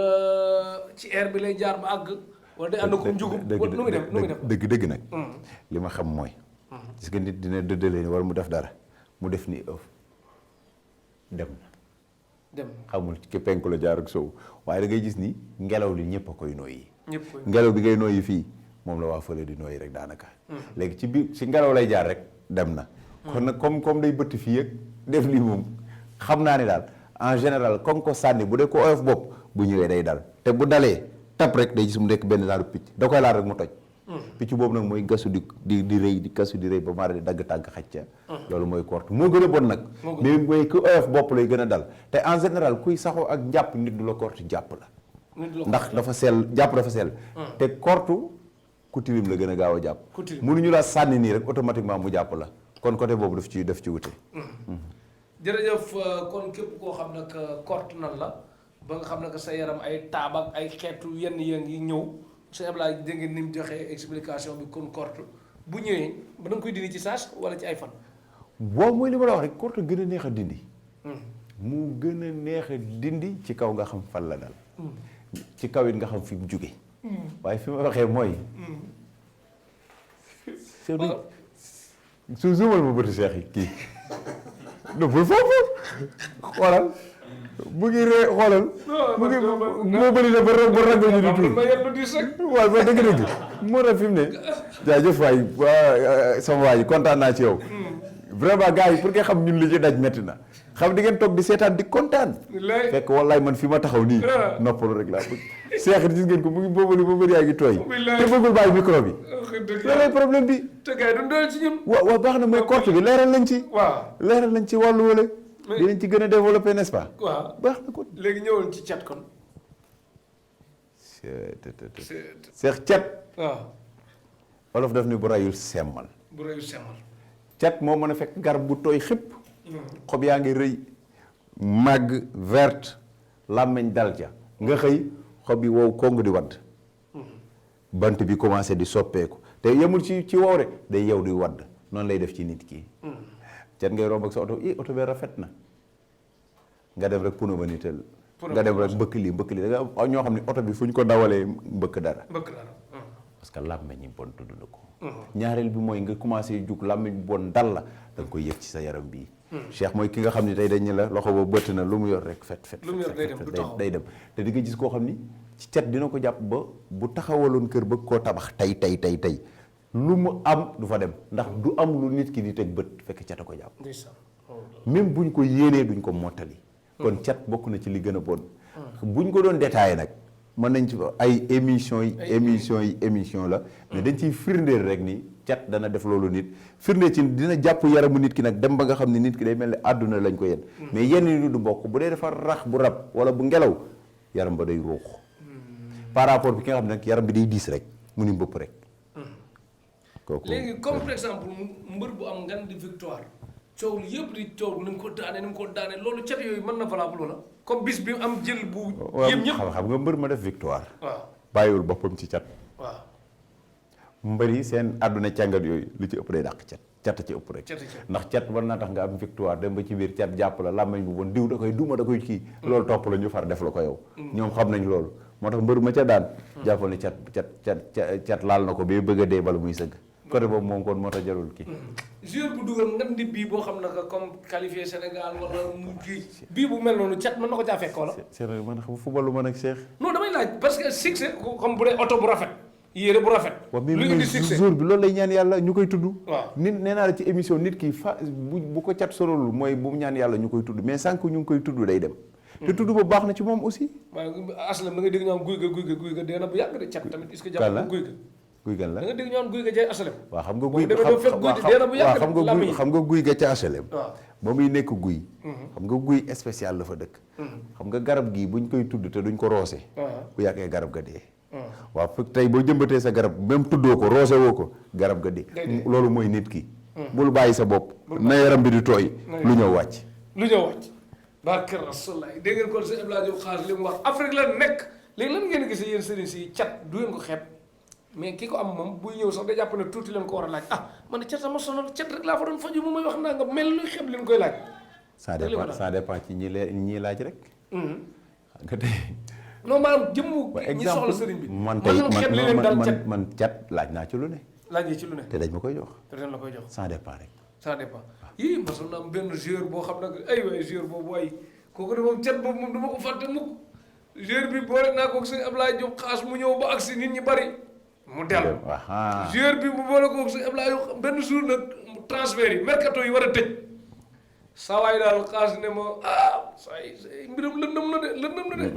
Speaker 1: ci air bi lay jaar ba àgg. wala day ànd ko njugub wala nu muy def
Speaker 2: dëgg nag. li ma xam mooy. gis nga nit dina dëddalee ni wala mu def dara mu def ni ëf dem na. xamul ci penku la jaar ak sow waaye da ngay gis ni ngelaw li ñëpp a koy nooyi. ngelaw bi ngay nooyi fii. moom la waa fële di nooyi rek daanaka. léegi ci biir ci ngelaw lay jaar rek dem na. kon nag comme day bëtt fii ak def lii moom xam naa ne daal en général comme ko sànni bu dee ko oyof bopp bu ñëwee day dal te bu dalee tap rek day gis mu nekk benn laaru picc da koy laal rek mu toj. picc boobu nag mooy gasu di rëy di gasu di rëy ba mara di dagg tànk xacca. loolu mooy korte moo gën a bon nag. mais mooy ku oyof bopp lay gën a dal te en général kuy saxoo ak njàpp nit du la korte jàpp la. ndax dafa sell jàpp dafa sell. te korte ku tilim la gën a gaaw a jàpp. mënuñu la sànni nii rek automatiquement mu jàpp la kon côté boobu daf ci wute.
Speaker 1: jërëjëf kon képp koo xam ne que korte nan la ba nga xam ne que sa yaram ay taab ak ay xeetu yenn yi ñëw sëñ Abdoulaye dégg ngeen ni mu joxee explication bi kon korte bu ñëwee ba da nga koy dindi ci saas wala ci ay fan.
Speaker 2: waaw mooy li ma la wax rek korte gën a neex a dindi. mu gën a neex a dindi ci kaw nga xam fan la dal. ci kaw it nga xam fi mu jóge waaye fi ma waxee mooy. su sumal ma bëti seex yi kii doful foofu xoolal mu ngi ree xoolal mu ngi moo bëri na ba ragal ñu di tuur waaye ba dëgg-dëgg moo tax fi mu ne jaajëf waay waa sama waa ji kontaan naa ci yow vraiment gars yi pour nga xam ñun li ci daj métti na xam di ngeen toog di seetaan di kontaan fekk wallaay man fi ma taxaw nii noppalu rek laa bëgg seex gis ngeen ko mu ngi boobali ba bëri yaa ngi tooy te bëggul bàyyi micro bi loolay problème bi
Speaker 1: te gars yi duñ dool ci ñun
Speaker 2: waaw baax na mooy korte bi leeral nañ ci leeral nañ ci wàllu wala dinañ ci gën a développé n'est-ce pas
Speaker 1: waaw
Speaker 2: baax na ko
Speaker 1: léegi ñëwoon ci cat kon
Speaker 2: seex cat
Speaker 1: waaw
Speaker 2: olof daf ni bu rayul semmal
Speaker 1: bu rayul semmal
Speaker 2: cat moo mën a fekk garab bu tooy xëpp xob yaa ngi rëy màgg verte làmmeñ dal ca nga xëy xob yi wow kong di wadd bant bi commencé di soppeeku te yemul ci wow rek day yow di wadd noonu lay def ci nit ki cat ngay romb ak sa oto oto bee rafet na nga dem rek puno ba nital nga dem rek mbëkk lii da nga ñoo xam ne oto bi fu ñu ko dawalee mbëkk dara parce que làmmeñ yi bon tudd na ko ñaareel bi mooy nga commencé jug làmmeñ bon dal la da nga koy yëg ci sa yaram bii cheikh mooy ki nga xam ne tey dañu la loxo ba bëtt na lu mu yor rek fet day dem te di nga gis koo xam ni ci cat dina ko jàpp ba bu taxawaloon kër bëgg koo tabax tey lu mu am du fa dem ndax du am lu nit ki di teg bët fekk cat a ko jàpp même buñ ko yéenee duñ ko mottali kon cat bokk na ci li gën a bon buñ ko doon détaillé nag mën nañ ci ay émission la mais dañ ciy firndeel rek ni cat dana def loolu nit firnde ci dina jàpp yaramu nit ki nag dem ba nga xam ne nit ki day mel ni àdduna lañ ko yenn mais yenn ni du bokk bu dee dafa rax bu rab wala bu ngelaw yaram ba day ruux par rapport bi ki nga xam ne nag yaram bi day diis rek mu ni mbëpp rek kooku
Speaker 1: léegi comme par exemple mbër bu am ngan di victoire coow li yëpp di coow ni mu ko daane loolu cat yooyu mën na valable wala comme bis bi am jël bu yëm ñëpp
Speaker 2: xam nga mbër ma def victoire
Speaker 1: waaw
Speaker 2: bàyyiwul boppam ci cat
Speaker 1: waaw
Speaker 2: mbër yi seen àdduna càngat yooyu li ci ëpp day dàq cat ci ëpp rek ndax cat war naa tax nga am victoire dem ba ci biir cat jàpp la làmmañ bu bon diw da koy duma da koy kii loolu topp la ñu far def la ko yow ñoom xam nañ loolu moo tax mbër ma ca daan jàppal ne cat laal na ko ba bëgg a dee bala muy sëgg côté boobu moom kon moo tax jarul kii
Speaker 1: joueur bu dugal ngan di bii boo xam ne que comme qualifié Sénégal wala mu kii bii bu mel noonu cat mën na ko caa fekk wala
Speaker 2: Sénégal man xam football lu mën ak Cheikh
Speaker 1: non damay laaj parce que succès comme bu dee oto bu rafet yére bu rafet lu indi succès
Speaker 2: jour bi loolu lay ñaan yàlla ñu koy tudd
Speaker 1: waaw
Speaker 2: nit nee naa la ci émission nit ki bu ko cat sorolul mooy bu mu ñaan yàlla ñu koy tudd mais sànq ñu ngi koy tudd day dem te tudd ba baax na ci moom aussi
Speaker 1: waaye aslam da nga dégg ñoom guy ga dee na bu yàgg de cat tamit est-ce que jàpp guy ga
Speaker 2: guy gan la
Speaker 1: da nga dégg ñoom guy ga ca asalem
Speaker 2: waaw xam nga guy xam nga guy ga ca asalem ba muy nekk guy xam nga guy spécial la fa dëkk xam nga garab gii buñ koy tudd te duñ ko roose bu yàggee garab ga dee waaw tey boo jëmbatee sa garab même tuddoo ko roose woo ko garab ga dee loolu mooy nit ki bul bàyyi sa bopp na yaram bi di tooy lu ñëw wàcc
Speaker 1: barke Rasulullah dégg ngeen kon sëñ Abdoulaye Diop Khass li mu wax Afrique la nekk léegi lan ngeen gisee yéen sëriñ si cat du ngeen ko xeeb mais ki ko am moom buy ñëw sax day jàpp ne tuuti leen ko war a laaj man cat sama sonal cat rek laa fa doon faju mu may wax naa nga mel luy xeeb leen koy laaj
Speaker 2: ça dépend ci ñi laaj rek nga tey
Speaker 1: non maanaam jëmmu ñi soxla sëriñ bi
Speaker 2: man cat laaj naa ci lu ne te dañ ma koy jox
Speaker 1: dañ la koy jox
Speaker 2: ça dépend rek
Speaker 1: ça dépend yii masoon na am benn joueur boo xam ne ay waay joueur boobu waay kooku de moom cat boobu moom du ma ko fàtte mukk joueur bi boole naa ko sëñ Abdoulaye Diop Khass mu ñëw ba agsi nit ñi bari mu dellu joueur bi mu boole ko sëñ Abdoulaye benn jour nag transfert yi mercato yi war a tëj saa waay daal Khass ne ma say mbiram lëndëm na de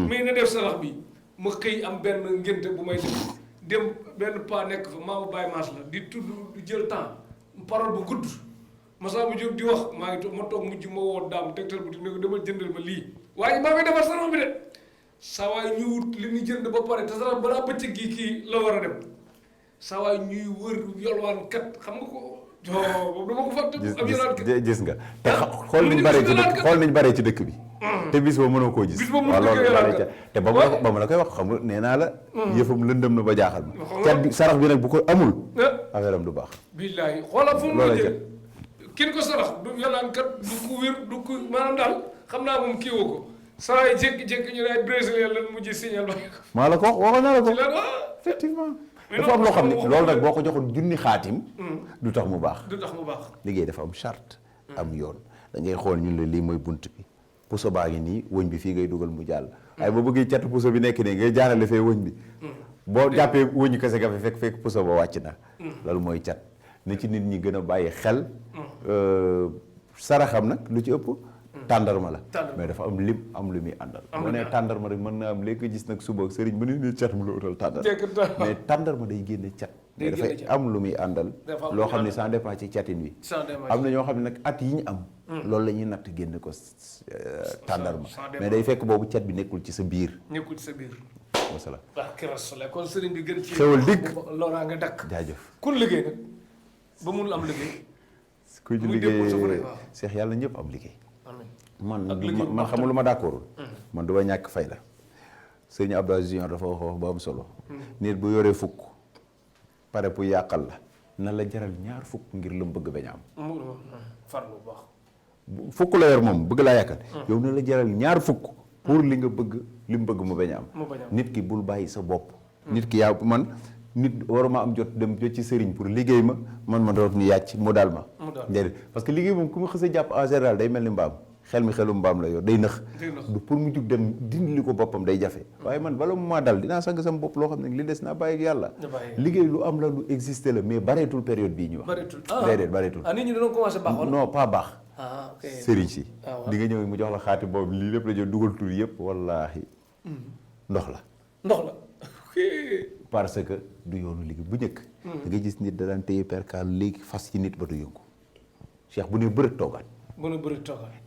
Speaker 1: mais na def sarax bi ma xëy am benn ngénte bu may def dem benn pa nekk fa maamu Baye Mass la di tudd di jël temps parole bu gudd Massa bu jóg di wax maa ngi ma toog mujj ma woo daam tegtal bu di ne ko demal jëndal ma lii waaye maa ngi defar sarax bi de saa waay ñu wut li ñu jënd ba pare te sarax balaa bëccëg gi kii la war a dem saa waay ñuy wër yolwaan kat xam nga ko boobu dama ko fàtte am yolwaan kat
Speaker 2: gis nga te xool nañ baree ci dëkk bi te bis boobu mënoo koo gis waaw loolu te ba ma la koy wax xam nga nee naa la yëfam lëndëm na ba jaaxal ma cat bi sarax bi nag bu ko amul affaire am du baax
Speaker 1: billaahi xoolal fu mu jël kin ko sarax du yolwaan kat du ko wér du ko maanaam daal xam naa moom kii woo ko saa yi jékki-jékki ñu ne ay brésilien lan mujj signal ba
Speaker 2: maa la ko waxoon naa la ko effectivement dafa am loo xam ne loolu nag boo ko joxoon junni xaatim du tax mu baax liggéey dafa am charte am yoon da ngay xool ñun la lii mooy bunt bi puso baa ngi nii wëñ bi fii ngay dugal mu jàll waaye boo bëggee cat puso bi nekk nii ngay jaarale fee wëñ bi boo jàppee wëñu kese nga fekk puso ba wàcc na loolu mooy cat na ci nit ñi gën a bàyyi xel saraxam nag lu ci ëpp tàndarma la mais dafa am lim am lu muy àndal boo nee tàndarma rek mën na am léegi gis nag suba sëriñ bu ne cat mu la utal tàndarma mais tàndarma day génne cat mais dafay am lu muy àndal loo xam ne ça dépend ci catin wi am na ñoo xam ne nag at yi ñu am loolu la ñuy natt génne ko tàndarma mais day fekk boobu cat bi nekkul ci sa biir wasalaam
Speaker 1: kon sëriñ bi gën ci
Speaker 2: xewal digg
Speaker 1: loolaa nga dakk
Speaker 2: jaajëf
Speaker 1: kun liggéey nag ba munul am liggéey
Speaker 2: ku ci liggéey Cheikh yàlla ñëpp am liggéey. man xamul lu ma d'accordul. man du ma ñàkk fay la. sëñ Abdou Aziz Junior dafa wax ba am solo. nit bu yoree fukk pare pour yàqal la na la jaral ñaar fukk ngir lu mu bëgg bañ a am.
Speaker 1: farlu bu baax.
Speaker 2: fukk la yor moom bëgg laa yàqal. yow na la jaral ñaar fukk pour li nga bëgg li mu bëgg mu bañ a am. nit ki bul bàyyi sa bopp. nit ki yaa man nit waruma am jot dem jot ci sëriñ pour liggéey ma doog ni yàcc mu daal ma. déedéet parce que liggéey moom ku mu xës a jàpp en général day mel ni mbaam. xel mi xelu mbaam la yor day nëx du pour mu jug dem dindi li ko boppam day jafe waaye man bala mu maa dal dinaa sang sama bopp loo xam ne li des naa bàyyi ak yàlla liggéey lu am la lu existé la mais bareetul période bii ñu wax déedéet bareetul
Speaker 1: nit ñi dañoo commencé baax wala
Speaker 2: non pas baax
Speaker 1: ok
Speaker 2: sëriñ si di nga ñëw mu jox la xaati boobu lii lépp la jël dugal tur yëpp wallaahi ndox la parce que du yoonu liggéey bu njëkk da nga gis nit da daan téye perkaal léegi fas ci nit ba du yëngu Cheikh bu ne bërët toogaat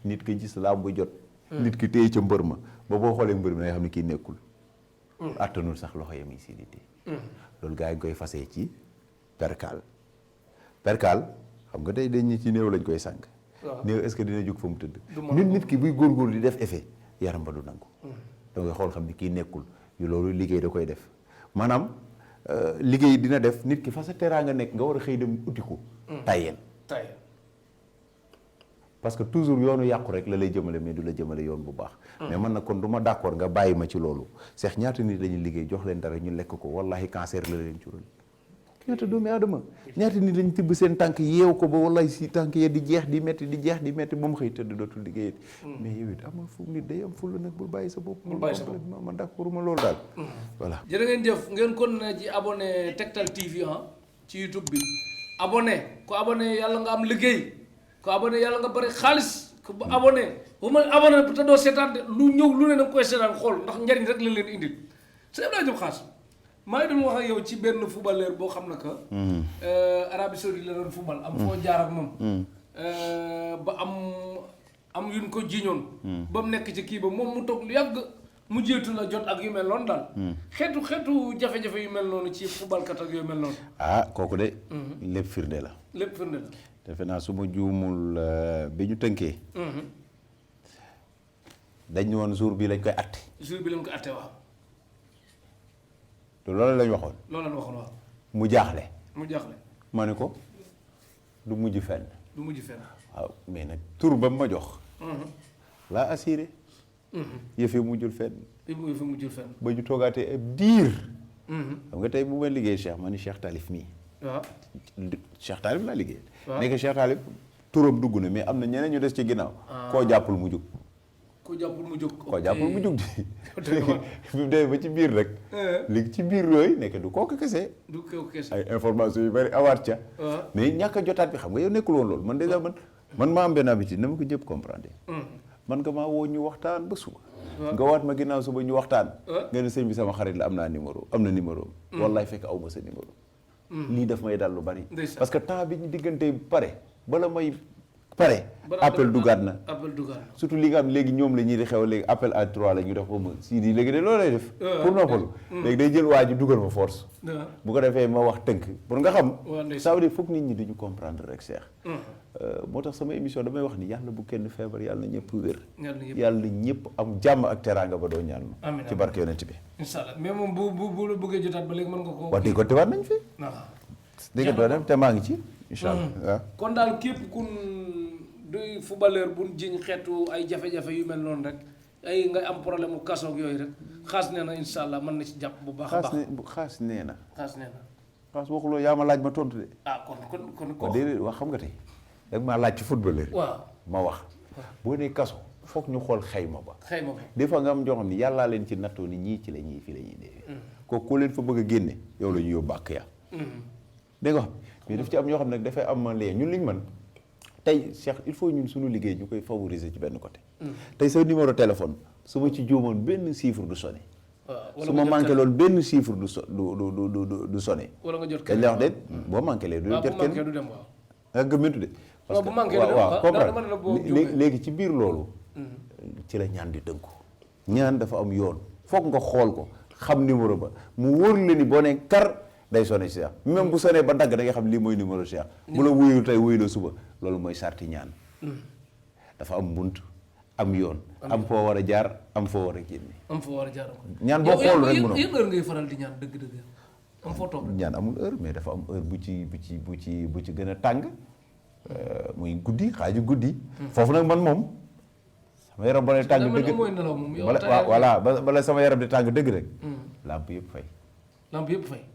Speaker 2: nit ki gis laa bu jot nit ki téye ca mbër ma ba boo xoolee mbër mi nga xam ne kii nekkul attanul sax loxo yam yi si di téye loolu gars yi ngi koy fasee ci perkaal xam nga tey dañ ci néew lañ koy sànq néew est-ce que dina jóg fa mu tëdd nit ki buy góorgóorlu di def effet yaram ba du nangu da ngay xool xam ne kii nekkul yu loolu liggéey da koy def maanaam liggéey dina def nit ki fa sa teraanga nekk nga war a xëy dem uti ko tayel parce que toujours yoonu yàqu rek la lay jëmale mais du la jëmale yoon bu baax mais man na kon du ma d'accord nga bàyyi ma ci loolu Cheikh ñaata nit lañu liggéey jox leen dara ñu lekk ko wallahi cancer la leen jural ñaata doomi aadama ñaata nit lañ tibb seen tànk yeew ko ba wallahi si tànk ya di jeex di metti ba mu xëy tëdd dootul liggéeyat mais yow it ama fu nit day am fulla nag bul bàyyi sa bopp man d'accord ma loolu daal voilà
Speaker 1: jërë ngeen jëf ngeen kon na ci abonné Tektal TV ci YouTube bi abonné ko abonné yàlla nga am liggéey ko abonné yàlla nga bari xaalis ko abonné bu ma abonné te doo seetaan de lu ñëw lu ne da nga koy seetaan xool ndax njariñ rek la leen indil sëñ Abdoulaye Diop Khass maa ngi doon wax ak yow ci benn footballeur boo xam ne que Arabie Saoudite la doon football am foo jaar ak moom ba am yuñ ko jiñoon ba mu nekk ci kii ba moom mu toog lu yàgg mu jeetu la jot ak yu mel noonu daal xeetu jafe-jafe yu mel noonu ci footballkat ak yu mel noonu
Speaker 2: kooku de lépp firnde la defe naa su ma juumul bi ñu tënkee dañ woon jour bi lañ koy atte
Speaker 1: waaw
Speaker 2: te loolu lañ waxoon
Speaker 1: waaw
Speaker 2: mu jaaxle ma ne ko du mujj fenn waaw mais nag tur ba ma jox laa assuré yëf yi mujjul fenn ba ñu toogaatee ab diir xam nga tey bu ma liggéey Cheikh ma ni Cheikh Talif mii waaw Cheikh Talif laa liggéey nekk Cheikh Talif turam dugg na mais am na ñeneen ñu des ci ginnaaw koo jàppul mu jóg di bi mu demee ba ci biir rek léegi ci biir yooyu nekk du kooku kese ay information yu bari awaat ca mais ñàkk a jotaat bi xam nga yow nekkul woon loolu man déjà man maa am benn habitude na ma ko ñëpp comprendre man nga maa woo ñu waxtaan ba suba nga waat ma ginnaaw suba ñu waxtaan nga ne sëñ bi sama xarit la am na numéro wallaay fekk aw ma sa numéro lii daf may dal lu bari parce que temps bi ñu diggante pare bala may pare appel dugaat na surtout li nga xam léegi ñoom la ñuy di xew léegi appel à 3 la ñu def ko ma si di léegi de loolu lay def pour noppalu léegi day jël waa ji dugal ma force bu ko defee ma wax tënk pour nga xam ça veut dire foog nit ñi duñu comprendre rek Cheikh moo tax sama émission damay wax ni yàlla bu kenn feebar yàlla na ñëpp wér yàlla ñëpp am jàmm ak teraanga ba doo ñaan ma ci barke yonent bi
Speaker 1: inshallah mais moom bu la bëggee jotaat ba léegi mën nga ko
Speaker 2: wax déggante waat nañ fi dégg nga doo te maa ngi ci inshallah waaw
Speaker 1: kon daal képp kun duy footballeur buñ jiñ xeetu ay jafe-jafe yu mel noonu rek ay nga am problème mu kasoog yooyu rek Khass nee na inshallah mën na ci jàpp bu baax a baax
Speaker 2: Khass nee na
Speaker 1: Khass
Speaker 2: waxuloo yaa ma laaj ma tontu de
Speaker 1: kon
Speaker 2: déedéet wax xam nga tey dag maa laaj ci footballeur
Speaker 1: waaw
Speaker 2: ma wax boo nee kaso foog ñu xool xayma ba des fois nga am joo xam ni yàllaa leen ci nattoo ni ñii ci la ñuy fii la ñuy dee kooku koo leen fa bëgg a génne yow la ñu yóbbu ak ya dégg nga xam mais daf ci am ñoo xam ne dafay am lee ñun liñ mën tey Cheikh il faut ñun suñu liggéey ñu koy favoriser ci benn côté tey sa numéro téléphone su ma ci juumoon benn chiffre du sonné su ma manqué loolu benn chiffre du sonné
Speaker 1: wala nga jot
Speaker 2: dañ lay wax de boo manqué lee du jot kenn nga gëmmentu de parce que waaw comprendre léegi ci biir loolu ci la ñaan di tënku ñaan dafa am yoon foog nga xool ko xam numéro ba mu wóor la ni boo nee kar day sonné Cheikh même bu sonné ba dagg da nga xam lii mooy numéro Cheikh bu la wuyul tey wuyu la suba loolu mooy sarti ñaan dafa am bunt am yoon am foo war a jaar am foo war a génne ñaan boo xool rek mënoo
Speaker 1: yéen heure ngay faral di ñaan dëgg-dëgg am foo toog
Speaker 2: ñaan amul heure mais dafa am heure bu ci gën a tàng muy guddi xaaju guddi foofu nag man moom sama yaram ba lay tàng dëgg voilà bala sama yaram di tàng dëgg rek lamp yëpp fay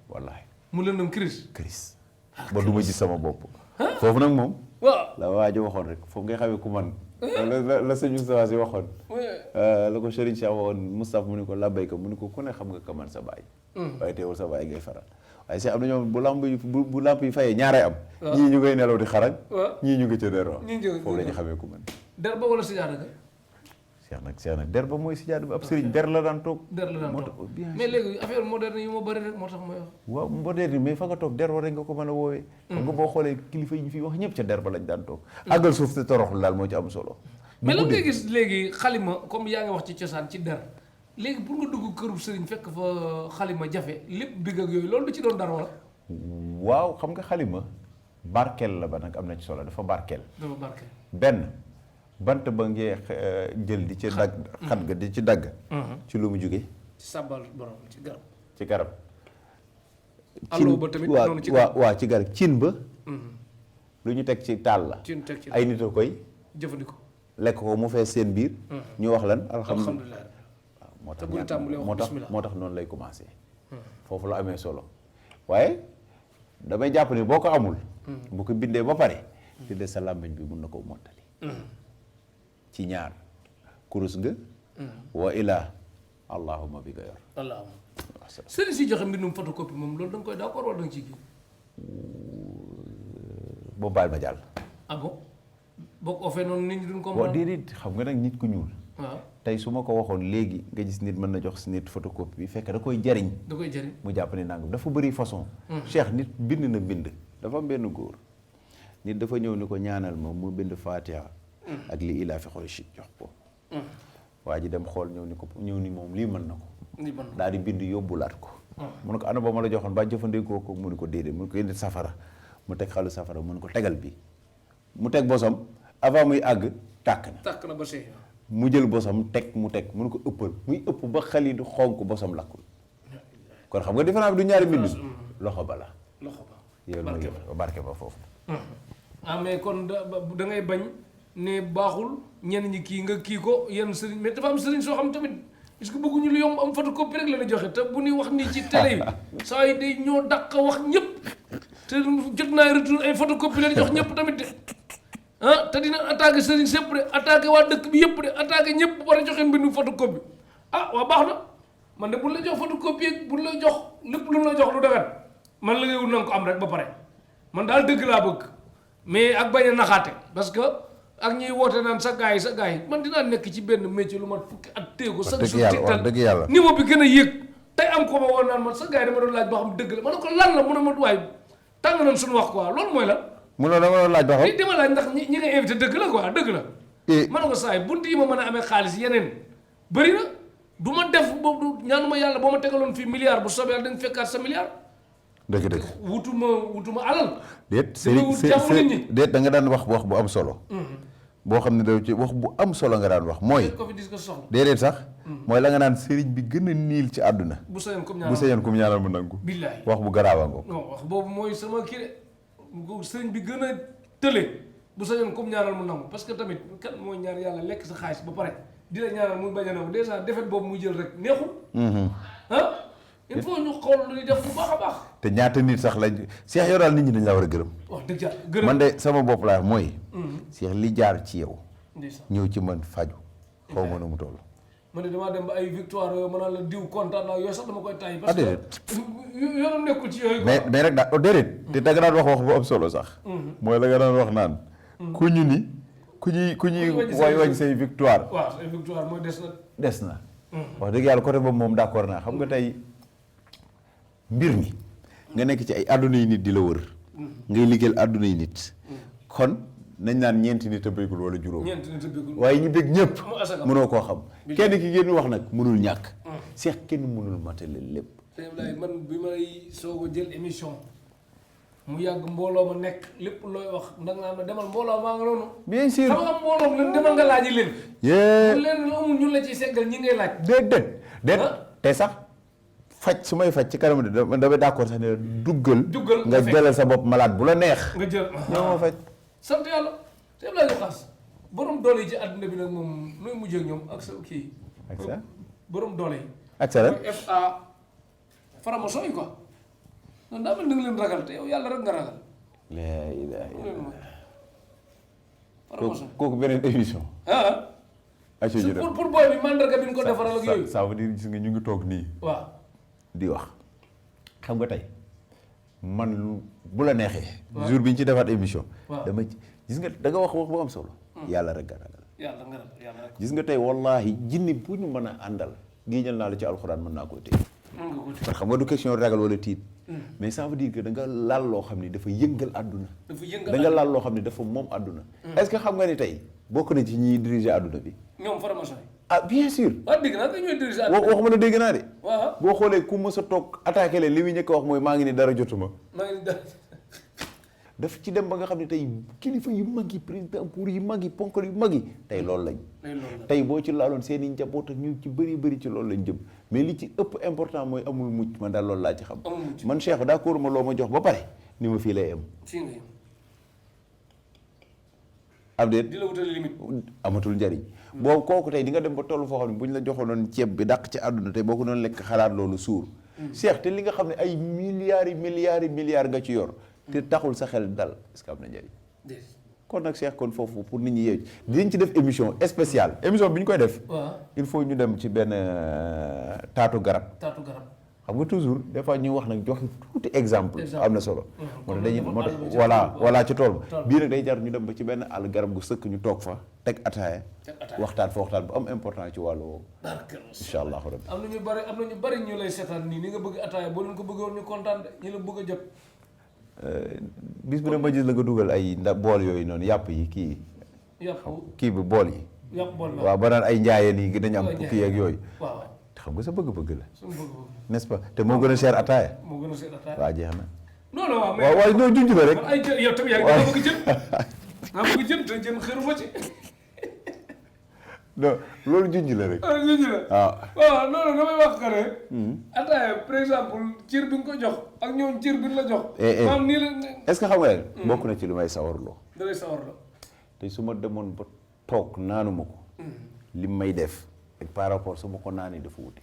Speaker 2: wallaahi mu
Speaker 1: lëndëm crise
Speaker 2: ba du ma gis sama bopp foofu nag moom la waa ji waxoon rek foofu ngay xamee ku man la sëñ Moustapha si waxoon la ko Serigne Cheikh waxoon Moustapha mu ni ko labbayka mu ni ko ku ne xam nga ka man sa baay waaye teewul sa baay ngay faral waaye si am na ñoom bu lamp yi fayee ñaaree am ñii ñu ngay nelaw di xarañ ñii ñu ngi ca der foofu la ñu xamee ku man
Speaker 1: der ba wala sijaada ga
Speaker 2: Cheikh nag der ba mooy sijaada bi ab sëriñ der la daan toog
Speaker 1: mais léegi affaire moderne yi moo bëri rek moo tax mooy wax
Speaker 2: waaw moderne mais fa nga toog der war rek nga ko mën a woowee xam nga boo xoolee kilifa yi ñu fi wax ñëpp ca der ba lañ daan toog àggal suuf te toroxlu daal moo ci am solo
Speaker 1: mais lan ngay gis léegi xalima comme yaa ngi wax ci cosaan ci der léegi pour nga dugg këru sëriñ fekk fa xalima jafe lépp bigg ak yooyu loolu du ci doon dara wala
Speaker 2: waaw xam nga xalima barkeel la ba nag am na ci solo dafa barkeel benn bant ba ngee jël di ci dagg xat ga di ci dagg ci lu mu jóge
Speaker 1: ci sàbbal borom
Speaker 2: ci garab
Speaker 1: allo ba tamit noonu ci garab
Speaker 2: waaw ci garab cin ba lu ñu teg ci taal la ay nit a koy
Speaker 1: jëfandikoo
Speaker 2: lekk ko mu fees seen biir ñu wax lan alhamdulilah
Speaker 1: waaw
Speaker 2: moo tax noonu lay commencé foofu la amee solo waaye damay jàpp ni boo ko amul bu ko bindee ba pare di des sa làmmiñ bi mun na ko mottali ci ñaar kurus nga wa ilaa allahuma bi nga yor
Speaker 1: allahuma sëriñ si joxe mbindum photocopie moom loolu da nga koy d'accord wala da nga ciy kii
Speaker 2: boobu baal ma jàll
Speaker 1: ah bon boo ko offee noonu nit ñi duñ ko
Speaker 2: waaw déedéet xam nga nag nit ku ñuul
Speaker 1: waaw
Speaker 2: tey su ma ko waxoon léegi nga gis nit mën na jox si nit photocopie bi fekk da koy jariñ mu jàpp ne nangam dafa bëri façon Cheikh nit bind na bind dafa am benn góor nit dafa ñëw ni ko ñaanal ma mu bind Fatiha ak li ilaa fi xool si jox ko waa ji dem xool ñëw ni moom lii mën na ko daal di bind yóbbulaat ko mu ne ko ana ba ma la joxoon ba jëfandikoo ko mu ne ko déedéet mu ne ko indi safara mu teg xalu safara mu ne ko tegal bi mu teg bosam avant muy àgg tàkk
Speaker 1: na ba see
Speaker 2: mu jël bosam teg mu ne ko ëppal muy ëpp ba xel yi di xonk bosam lakkul kon xam nga différence bi du ñaari mbind loxo ba yow mooy barke ba foofu
Speaker 1: mais kon da ngay bañ ne baaxul ñenn ñi kii nga kii ko yenn sëriñ mais dafa am sëriñ soo xam tamit est-ce que bëgguñu lu yomb am photocopie rek la ñu joxe te bu ñuy wax nii ci télé yi saa yi day ñoo dàq wax ñëpp te jot naa retour ay photocopie leen jox ñëpp tamit de te dina attaqué sëriñ sépp de attaqué waa dëkk bi yëpp de attaqué ñëpp war a joxe mbindu photocopie waa baax na man de buñ la jox photocopie buñ la jox lépp lu la jox lu dagat man la ngay wut na ko am rek ba pare man daal dëgg laa bëgg mais ak bañ a naxaate parce que ak ñuy woote naan sa gars yi man dinaa nekk ci benn métier lu mat fukki at téego chaque jour tiktal niveau bi gën a yéeg tey am ko ma woon naan man sa gars yi dama doon laaj boo xam dëgg la ma ne ko lan la mu ne ma waay tàng nañ suñu wax quoi loolu mooy lan
Speaker 2: mu ne dama doon laaj ba xam
Speaker 1: li dama laaj ndax ñi nga invité dëgg la quoi dëgg la ma ne ko saa yi bunt yi ma mën a amee xaalis yeneen bëri na du ma def boobu ñaanuma yàlla boo ma tegaloon fii milliard bu soobee yàlla da nga fekkaat sa milliard
Speaker 2: dëgg
Speaker 1: wutuma alal
Speaker 2: déet da nga daan wax bu am solo boo xam ne daw ci wax bu am solo nga daan wax mooy déedéet sax mooy la nga naan sëriñ bi gën a niil ci àdduna
Speaker 1: bu sañoon
Speaker 2: comme ñaanal mu nangu
Speaker 1: billaay
Speaker 2: wax bu garaawa ngo
Speaker 1: wax boobu mooy sama kii de sëriñ bi gën a tële bu sañoon comme ñaanal mu nangu parce que tamit kan mooy ñaan yàlla lekk sa xaalis ba pare di la ñaanal muy bañ a nangu déjà defet boobu muy jël rek neexul il faut ñu xool lu ñuy def bu baax a baax
Speaker 2: te ñaata nit sax lañ Cheikh yow daal nit ñi dañ la war a gërëm
Speaker 1: wax dëgg yàlla gërëm
Speaker 2: man de sama bopp laa mooy Cheikh li jaar ci yow ñëw ci man faju xaw ma nu mu toll
Speaker 1: man de damaa dem ba ay victoire yooyu mën a la diw kontaan naa yooyu sax dama koy tàyyi parce que yoonam nekkul ci yooyu
Speaker 2: mais rek daal déedéet te da nga daan wax bu am solo sax mooy la nga daan wax naan ku ñuy wañ say victoire
Speaker 1: waaw say victoire mooy
Speaker 2: des na wax dëgg yàlla côté boobu moom d'accord naa xam nga tey mbir mi nga nekk ci ay àdduna yi nit di la wër ngay liggéeyal àdduna yi nit kon nañ naan ñeenti nit a bëggul wala juróom waaye ñu bëgg ñëpp mënoo koo xam kenn ki ngeen wax nag mënul ñàkk Cheikh kenn mënul matale lépp
Speaker 1: man bi may soog a jël émission mu yàgg mbooloo ma nekk lépp looy wax ndax naa ma demal mbooloo maa nga noonu.
Speaker 2: bien sûr
Speaker 1: xam nga mbooloo leen demal nga laaji leen.
Speaker 2: yee
Speaker 1: leen la amul ñun la ciy seggal ñi ngay laaj.
Speaker 2: déet te sax faj su may faj ci kanam damay d'accord sax ne duggal nga jëlal sa bopp malade bu la neex.
Speaker 1: nga jël
Speaker 2: ñoo ma faj.
Speaker 1: sant yàlla te laa ñu xaas borom doole yi ci àdduna bi nag moom nooy mujjee ak ñoom ak sa kii.
Speaker 2: ak sa
Speaker 1: borom doole yi.
Speaker 2: ak sa rek
Speaker 1: FA faramason yi quoi. non daa mel ni nga leen ragal te yow yàlla rek nga ragal.
Speaker 2: laa ilaaha illallaah.
Speaker 1: faramason
Speaker 2: kooku beneen émission.
Speaker 1: pour booy bi mandarga bi ñu ko defaral ak yooyu.
Speaker 2: ça veut dire gis nga ñu ngi toog nii.
Speaker 1: waaw
Speaker 2: di wax xam nga tey man lu bu la neexee. jour bi ñu ci defaat émission. dama ci gis nga da nga wax bu am solo. yàlla rek nga ragal.
Speaker 1: yàlla nga ragal yàlla rek.
Speaker 2: gis nga tey wallaahi jinni bu ñu mën a àndal géejal naa la ci alxuraan mën naa koo téye. parce que xam nga du question ragal wala tiit. mais ça veut dire que da nga laal loo xam ni dafa yëngal àdduna. da nga laal loo xam ni dafa moom àdduna. est-ce que xam nga ni tey bokk na ci ñiy diriger àdduna bi.
Speaker 1: ñoom formation yi.
Speaker 2: ah bien sûr.
Speaker 1: dégg naa dañuy diriger àdduna.
Speaker 2: waxuma ne dégg naa de.
Speaker 1: waaw
Speaker 2: boo xoolee ku mës a toog attaqué leen li muy njëkk a wax mooy maa ngi ni dara jotuma.
Speaker 1: maa ngi ni dara.
Speaker 2: daf ci dem ba nga xam ne tey kilifa yu mag yi président pour yu mag yi ponkal yu mag yi tey loolu lañ. tey boo ci laaloon seen i njaboot ak ñu ci bëri ci loolu lañ jëm mais li ci ëpp important mooy amul mucc man daal loolu laa ci xam. man Cheikh d'accord ma loo ma jox ba pare ni ma fii lay am. am déet
Speaker 1: di la wutal limite.
Speaker 2: amatul njariñ. boo kooku tey di nga dem ba tollu foo xam ne bu ñu la joxoon ceeb bi dàq ci àdduna tey boo ko doon lekk xalaat loolu suur. Cheikh te li nga xam ne ay milliards nga ci yor. te taxul sa xel dal est-ce que am na njëriñ. kon nag Cheikh kon foofu pour nit ñi yeewu dinañ ci def émission spéciale émission bi ñu koy def. il faut ñu dem ci benn taatu garab. xam nga toujours des fois ñu wax nag joxe tuuti exemple. am na solo. moo tax dañuy moo tax voilà ci tool ba. bii nag day jar ñu dem ba ci benn àll garab gu sëkk ñu toog fa teg ataaya. waxtaan fa waxtaan bu am important ci wàllu woowu. incha allahu rabbi.
Speaker 1: am na ñu bari ñu lay seetaan nii ni nga bëgg ataaya boo leen ko bëggoon ñu kontaan de ñu la bëgg a jot.
Speaker 2: bis bu ne ma gis la nga dugal ay bool yooyu noonu yàpp yi kii. kii bi bool yi.
Speaker 1: yàpp bool
Speaker 2: waaw ba naan ay njaayeen yi dañu am kii ak yooyu.
Speaker 1: waaw
Speaker 2: xam nga sa bëgg-bëgg la. n'est-ce pas te moo gën a cher ataaya. waaw jeex na.
Speaker 1: non non waaw
Speaker 2: mais waaw non junj la rek.
Speaker 1: ay jën yow tamit yaa ngi bëgg jën. maa bëgg jën te jën xëruma ci.
Speaker 2: non loolu junj la rek.
Speaker 1: junj la waaw non non damay wax que ne. ataaya par exemple cër bi nga ko jox ak ñoom cër bi la jox. maam nii la.
Speaker 2: est-ce que xam nga leen. bokk na ci lu may sawarloo.
Speaker 1: da lay sawarloo.
Speaker 2: te su ma demoon ba toog naanuma ko. li may def ak par rapport su ma ko naanee dafa wuti.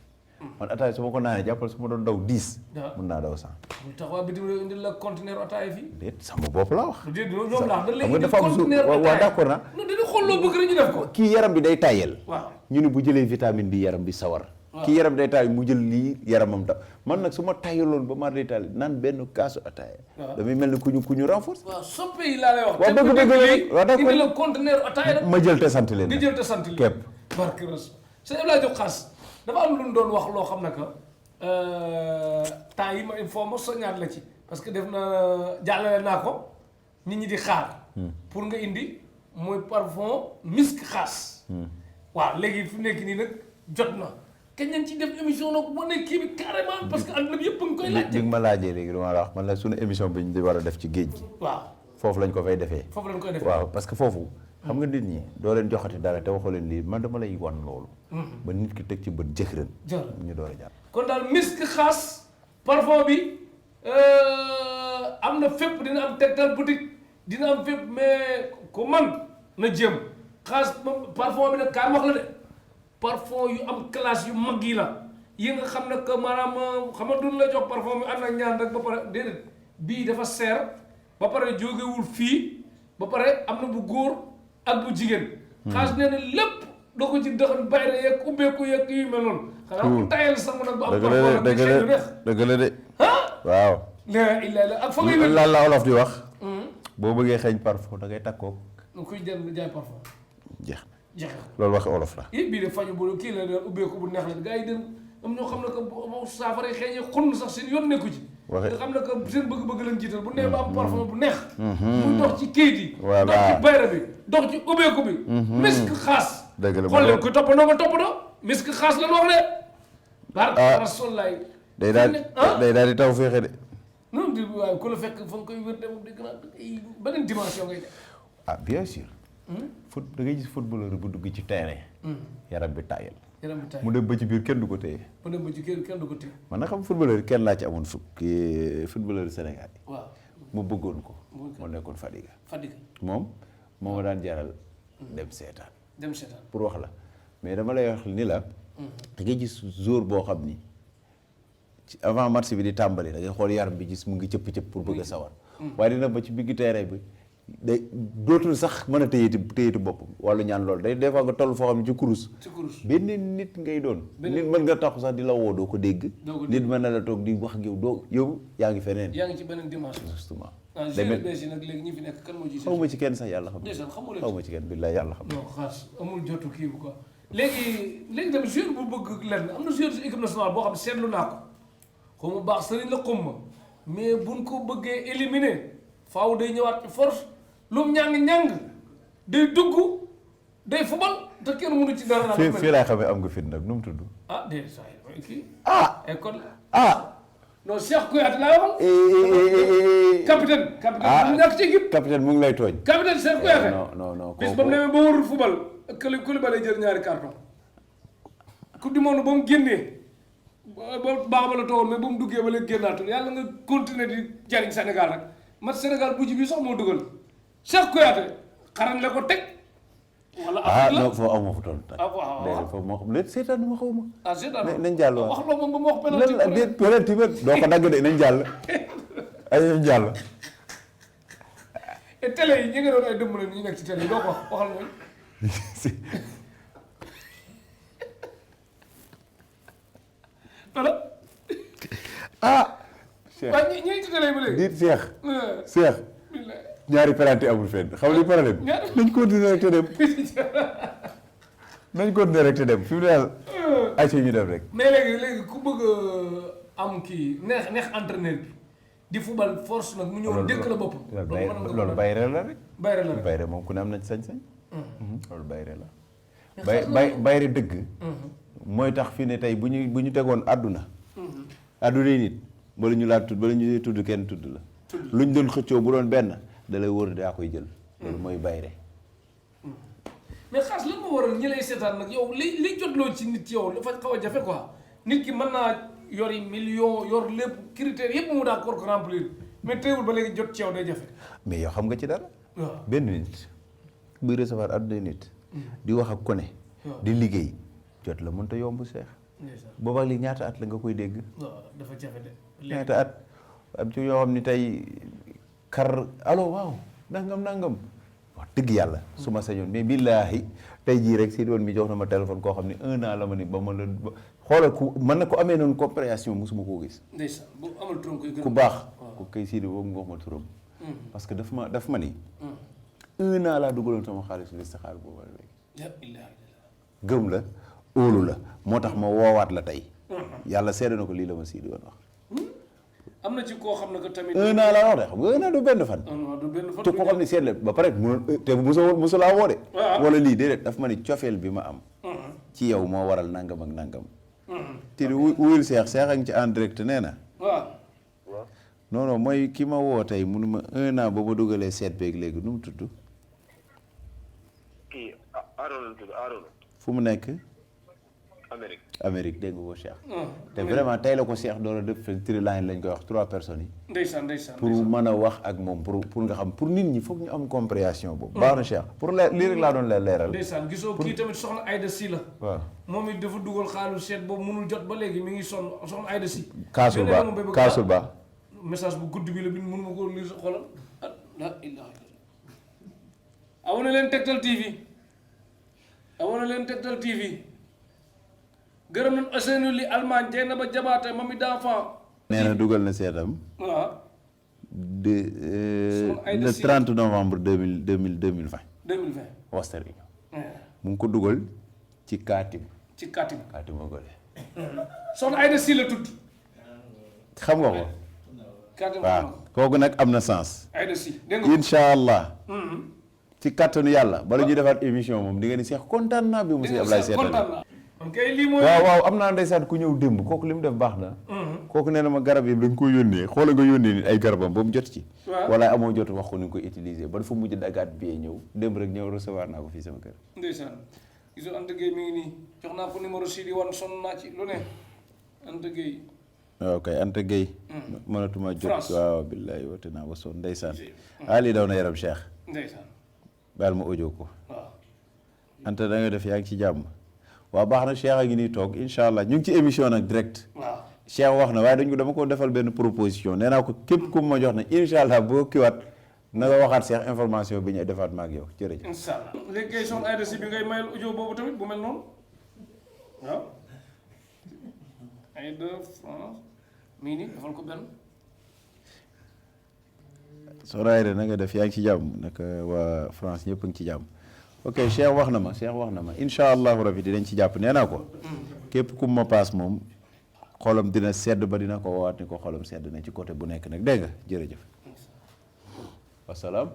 Speaker 2: man ataaya su ma ko naanee jàppal su ma doon daw 10. mun naa daw 100.
Speaker 1: bu tax waa bitim réew indil la conteneur ataaya fii.
Speaker 2: déet sama bopp laa wax.
Speaker 1: déet ñoom laa dañ lay
Speaker 2: indil conteneur ataaya waaw d'accord na.
Speaker 1: non dañu xool loo bëgg rek ñu def ko.
Speaker 2: kii yaram bi day tàyyel.
Speaker 1: waaw
Speaker 2: ñu ne bu jëlee vitamine bi yaram bi sawar. kii yaram day tàyyel mu jël lii yaramam taw man nag su ma tàyyaloon ba ma day tàyyel naan benn kaasu ataaya. damay mel ni ku ñu renforce.
Speaker 1: waaw soppe yi laa lay wax.
Speaker 2: waaw bëgg waaw d'accord
Speaker 1: indi la conteneur ataaya.
Speaker 2: ma jël te sant leen.
Speaker 1: nga jël te sant leen
Speaker 2: képp.
Speaker 1: barke Rasul sëñ Abdoulaye Diop Khass dafa am lu ñu doon wax loo xam ne que temps yi ma il faut ma soññaat la ci parce que def na jàllale naa ko nit ñi di xaar. pour nga indi mooy parfum Misk Khass. waaw léegi fi nekk nii nag jot na kañ lañ ciy def émission nag bu ne kii bi carrément parce que àdduna bi yëpp a ngi koy laajte.
Speaker 2: bi nga ma laajee léegi lu ma la wax man la suñu émission bi ñu war a def ci géej gi.
Speaker 1: waaw
Speaker 2: foofu lañ ko fay defee.
Speaker 1: foofu lañ koy defee
Speaker 2: waaw parce que foofu. xam nga nit ñi doo leen joxati dara te waxoo leen lii man dama lay wan loolu. ba nit ki teg ci bët jëkkëran. ñu door a jaar.
Speaker 1: kon daal Misk Khass parfum bi am na fépp dina am Tektal boutique dina am fépp mais ku man na jëm Khass parfum bi nag kaay wax la de parfum yu am classe yu mag yi la yi nga xam ne que maanaam xam nga duñ la jox parfum bi ànd ak ñaan rek ba pare déedéet bii dafa seer ba pare jógewul fii ba pare am na bu góor ak bu jigéen. Khass nee na lépp doo ko ci dëxan bayre yeeg ubbeeku yeeg yu mel noonu. xanaa ku tayal sama nag ba am parfum nag
Speaker 2: dëgg la de waaw.
Speaker 1: la illa ak fa ngay wér
Speaker 2: lan la olof di wax. boo bëggee xeeñ parfum da ngay takkoo.
Speaker 1: kuy jënd jaay parfum.
Speaker 2: jeex
Speaker 1: jeex
Speaker 2: loolu waxi olof la.
Speaker 1: bii de fañu bu kii la doon ubbeeku bu neex la gars yi dem am ñoo xam ne que bu saafara xeeñee xunn sax seen yoon nekku ci. nga xam ne que seen bëgg-bëgg lañ jiital bu nee ba am parfum bu neex. muy dox ci kayit yi.
Speaker 2: voilà
Speaker 1: dox ci bayra bi dox ci ubbeeku bi. Misk Khass.
Speaker 2: dëgg la
Speaker 1: xool leen ko toppandoo nga toppandoo Misk Khass lan wax de. barke Rasulaay.
Speaker 2: day daal di taw féexe de.
Speaker 1: non di waaye ku la fekk fa nga koy wér dem di gën a beneen dimension ngay def.
Speaker 2: ah bien sûr. da ngay gis footballeur bu dugg ci terrain. yaram bi tàyyal. mu dem ba ci biir kenn du ko téye.
Speaker 1: mu dem ba ci biir kenn du ko téye.
Speaker 2: man na xam footballeur kenn laa ci amoon footballeur Sénégal yi.
Speaker 1: waaw
Speaker 2: mu bëggoon ko. moo nekkoon Fadiga. moom moo ma daan jaral dem seetaan. pour wax la mais dama lay wax ni la. da ngay gis jour boo xam ni avant match bi di tàmbali da ngay xool yaram bi gis mu ngi cëpp pour bëgg a sawar. waaye dina ba ci bigg terrain bi day dootul sax mën a téyeeti boppam wala ñaan loolu day des fois nga toll foo xam ne ci kurus. benn nit ngay doon. nit mën nga taxu sax di la woo doo ko dégg. nit mën na la toog di wax ak yow yaa ngi feneen.
Speaker 1: yaa ngi ci beneen dimension.
Speaker 2: justement.
Speaker 1: GLBJ nag léegi ñi fi nekk kan moo ci.
Speaker 2: xaw ma ci kenn sax yàlla xam. xaw ma ci kenn billaay yàlla xam.
Speaker 1: non xaas amul jotu kii bu quoi. léegi tamit joueur bu bëgg lenn am na joueur si équipe nationale boo xam ne seetlu naa ko xaw ma baax sëriñ la xaw ma mais buñ ko bëggee éliminer faaw day ñëwaat ci force lu mu ñàng day dugg day fubal te kenn mënu ci dara.
Speaker 2: fii laay xamee am nga fit nag nu mu tudd.
Speaker 1: ah déedéet saa yi kii. école. non Cheikh Kouyaté laa waxoon. capitaine mu nekk ci équipe.
Speaker 2: capitaine mu ngi lay tooñ.
Speaker 1: capitaine Cheikh Kouyaté.
Speaker 2: non
Speaker 1: bis ba mu demee ba warul fubal. Koulibaly jël ñaari carton. coupe du monde ba mu génnee ba baax ba la toogoon mais ba mu duggee ba léegi génnaatul yàlla nga continuer di jariñ Sénégal rek mat Sénégal bu ji bi sax moo dugal Cheikh Kouyaté xarañ la ko teg. wala
Speaker 2: non foo amoo fa toll.
Speaker 1: waaw
Speaker 2: foofu moo xam léegi seetaan ma xaw ma.
Speaker 1: seetaan
Speaker 2: nañ jàll waaw
Speaker 1: wax loo moom ba ma wax penalty.
Speaker 2: penalty ba doo ko dagg de nañ jàll. ay nañ jàll.
Speaker 1: et télé yi ñi nga doon ay dëmm la ñu nekk ci télé yi doo ko wax waxal mooy. Cheikh waaw ñi ci télé ba léegi.
Speaker 2: diit Cheikh. ñaari penalty amul fenn xam li problème nañ continuer rek te dem. nañ continuer rek te dem fi mu ne daal ay ñu dem rek.
Speaker 1: mais léegi ku bëgg am kii neex entraîneur bi di football force nag mu ñëw dëkk la boppam.
Speaker 2: loolu bayre la rek.
Speaker 1: bayre
Speaker 2: moom ku ne am na sañ-sañ. loolu bayre la. bayre dëgg. mooy tax fi ne tey bu ñu tegoon àdduna. àdduna yi nit bala ñu laa tudd bala ñu tudd kenn tudd la. luñ doon xëccoo bu doon benn da lay wóor daa koy jël. loolu mooy bayre.
Speaker 1: mais xaas lan moo waral ñi lay seetaan nag yow li jotloo ci nit yow dafa xaw a jafe quoi nit ki mën naa yori million yor lépp critères yëpp mu daa ko remplir mais teewul ba léegi jot ci yow day jafe.
Speaker 2: mais yow xam nga ci dara.
Speaker 1: waaw
Speaker 2: benn nit buy recevoir àdduna nit. di wax ak kone di liggéey jot la mënut a yomb seex. booba li ñaata at la nga koy dégg.
Speaker 1: waaw dafa jafe de.
Speaker 2: ñaata at am ci yoo xam ni tey kar allo waaw nangam wax dëgg yàlla su ma sañoon mais billaahi tey jii rek si doon mi jox na ma téléphone koo xam ne 1 an la ma ni ba ma la xoolal ku mën na ko amee noonu compréhension mosuma koo gis.
Speaker 1: ndeysaan bu amul turam koy gën
Speaker 2: ku baax ku kay sii di boobu nga wax ma turam. parce que daf ma ni 1 an laa dugaloon sama xaalis listixaar boobu léegi. gëm la óolu la moo tax ma woowaat la tey. yàlla seede na ko lii la ma sii di woon wax.
Speaker 1: am na ci koo xam ne que tamit.
Speaker 2: 1 an laa wax de xam nga 1 an du benn fan.
Speaker 1: du benn fan
Speaker 2: te koo xam ne seet la ba pare te musu laa woo de. wala lii déedéet daf ma ni cofeel bi ma am. ci yow moo waral nangam ak nangam. te wuyul seex a ngi ci en direct nee na.
Speaker 1: waaw.
Speaker 2: non mooy ki ma woo tey munu ma 1 an ba ma dugalee seet beeg léegi nu mu tudd.
Speaker 3: kii Aaron tudd Aaron.
Speaker 2: fu mu nekk. Amérique dégg nga ko Cheikh. te vraiment tey la ko Cheikh doon a def tri line lañ koy wax 3 personnes yi.
Speaker 1: ndeysaan
Speaker 2: pour mën a wax ak moom pour nga xam pour nit ñi foog ñu am compréhension boobu. baax na Cheikh pour lii rek laa doon leeral.
Speaker 1: ndeysaan gisoo kii tamit soxna Aïda Sy la.
Speaker 2: waaw
Speaker 1: moom it dafa dugal xaalu seet boobu mënul jot ba léegi mi ngi sonn soxna Aïda Sy.
Speaker 2: kaasul ba
Speaker 1: message bu gudd bi la bi mënuma ko lire sa xoolal la ilaha illallah. abonné leen Tektal TV. abonné leen Tektal TV. gërëm nañu Ousseynou Ly Allemagne jey na ba jabaate mami d'enfant.
Speaker 2: nee na dugal na seetam.
Speaker 1: waaw.
Speaker 2: le 30 novembre 2020.
Speaker 1: 2020.
Speaker 2: Western Union. mu ngi ko dugal ci Kaatim.
Speaker 1: Kaatim
Speaker 2: moo gole.
Speaker 1: soxna Aïda Sy la tudd.
Speaker 2: xam nga ko.
Speaker 1: Kaatim
Speaker 2: waaw kooku nag am na sens.
Speaker 1: Aïda Sy dégg nga.
Speaker 2: incha allah. ci kattanu yàlla bala ñuy defaat émission moom di nga ni Cheikh kontaan naa bi monsieur Ablaye seetaan.
Speaker 1: ok lii mooy
Speaker 2: waaw am naa ndeysaan ku ñëw démb kooku li mu def baax na. kooku nee na ma garab yi da nga ko yónnee xoola nga yónnee nit ay garabam ba mu jot ci wala amoo jot wax ko ni nga koy utiliser ba dafa mujj dagaat bi ñëw démb rek ñëw recevoir naa ko fii sama kër
Speaker 1: ndeysaan gisoo Anta Gueye mi ngi nii jox naa ko numéro si di wan sonn naa ci lu ne Anta Gueye
Speaker 2: waaw kay Anta Gueye mënatuma jot waaw billahi wate naa ba sonn ndeysaan lii daw na yaram Cheikh
Speaker 1: ndeysaan
Speaker 2: baal ma audio ko
Speaker 1: waaw
Speaker 2: Anta da nga def yaa ngi ci jàmm waaw baax na Cheikh a ngi nii toog incha allah ñu ngi ci émission nag direct
Speaker 1: waaw
Speaker 2: Cheikh wax na waaye dama ko defal benn proposition nee naa ko képp ku ma jox na incha allah boo kiiwaat na nga waxaat Cheikh information bi ñu defaat ma ak yow jërëjëf.
Speaker 1: incha allah léegi kay son Aïda Sy bi ngay mayal audio boobu tamit bu mel noonu waaw Aïda France mii nii defal ko benn.
Speaker 2: Soxna Aïda na nga def yaa ngi ci jàmm naka waa France ñëpp a ngi ci jàmm ok Cheikh wax na ma incha allahu rabi dinañ ci jàpp nee naa ko képp ku ma paas moom xolam dina sedd ba dina ko woowaat ni ko xolam sedd na ci côté bu nekk nag dégg nga jërëjëf. wasalaam.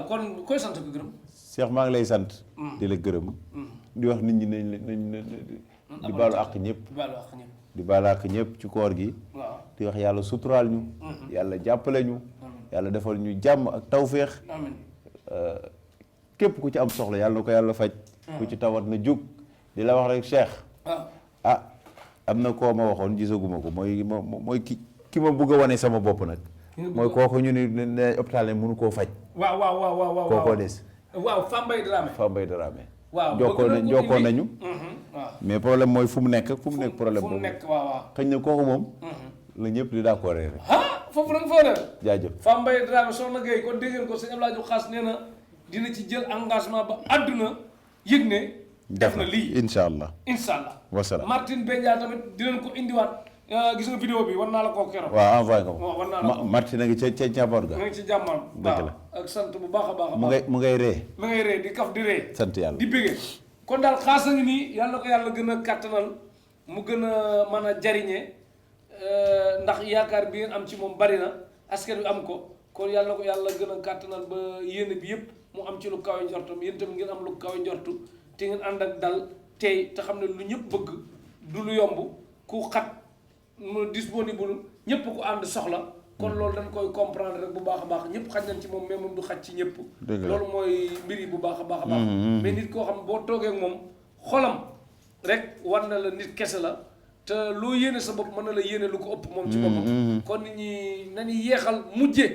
Speaker 1: kon koy sant ko gërëm.
Speaker 2: Cheikh maa ngi lay sant. di la gërëm. di wax nit ñi nañ di baalu àq ñëpp. di baalu àq ñëpp ci koor gi.
Speaker 1: waaw
Speaker 2: di wax yàlla suturaal ñu. yàlla jàppale ñu. yàlla defal ñu jàmm ak tawféex.
Speaker 1: amiin
Speaker 2: képp ku ci am soxla yàlla na ko yàlla faj. ku ci tawat na jóg. di la wax rek Cheikh. am na koo ma waxoon gisaguma ko mooy ki ma bëgg a wane sama bopp nag. mooy kooku ñu ne hôpital ne mënu koo faj.
Speaker 1: waaw
Speaker 2: kookoo des.
Speaker 1: waaw Fambaye
Speaker 2: Dramé.
Speaker 1: waaw
Speaker 2: jokkoon nañu. mais problème mooy fu mu nekk problème boobu.
Speaker 1: fu mu nekk waaw.
Speaker 2: xëy na kooku moom. la ñëpp di d'accord rek.
Speaker 1: foofu la nga fa def.
Speaker 2: jaajëf
Speaker 1: Fambaye Dramé soxna Gueye kon dégg ngeen ko sëñ Abdoulaye Diop Khass nee na dina ci jël engagement ba àdduna yëg ne. def na lii
Speaker 2: incha allah. wasalaam
Speaker 1: Martine Bendia tamit dinañ ko indiwaat gis nga vidéo bi war naa la koo keroog.
Speaker 2: waaw envoyé nga
Speaker 1: war naa la ko
Speaker 2: Martine a ngi ca njaboot ga.
Speaker 1: mu ngi ci jàmmal.
Speaker 2: dëgg la
Speaker 1: ak sant bu baax a baax.
Speaker 2: mu ngay ree.
Speaker 1: mu ngay ree di kaf di ree.
Speaker 2: sant yàlla
Speaker 1: di bëggee. kon daal Khass a ngi nii yàlla ko yàlla gën a kàttanal mu gën a mën a jariñe ndax yaakaar bi ngeen am ci moom bari na askan wi am ko kon yàlla ko yàlla gën a kàttanal ba yéene bi yëpp mu am ci lu kawe njortam yéen tamit ngeen am lu kawe njortu te ngeen ànd ak dal tey te xam ne lu ñëpp bëgg du lu yomb ku xat mu disponible ñëpp ku ànd soxla kon loolu dañ koy comprendre rek bu baax a baax ñëpp xaj nañ ci moom mais moom du xaj ci ñëpp loolu mooy mbir yi bu baax a baax a baax mais nit koo xam boo toogee ak moom xolam rek war na la nit kese la te loo yéene sa bopp mën na la yéene lu ko ëpp moom ci boppam kon nit ñi nañu yeexal mujje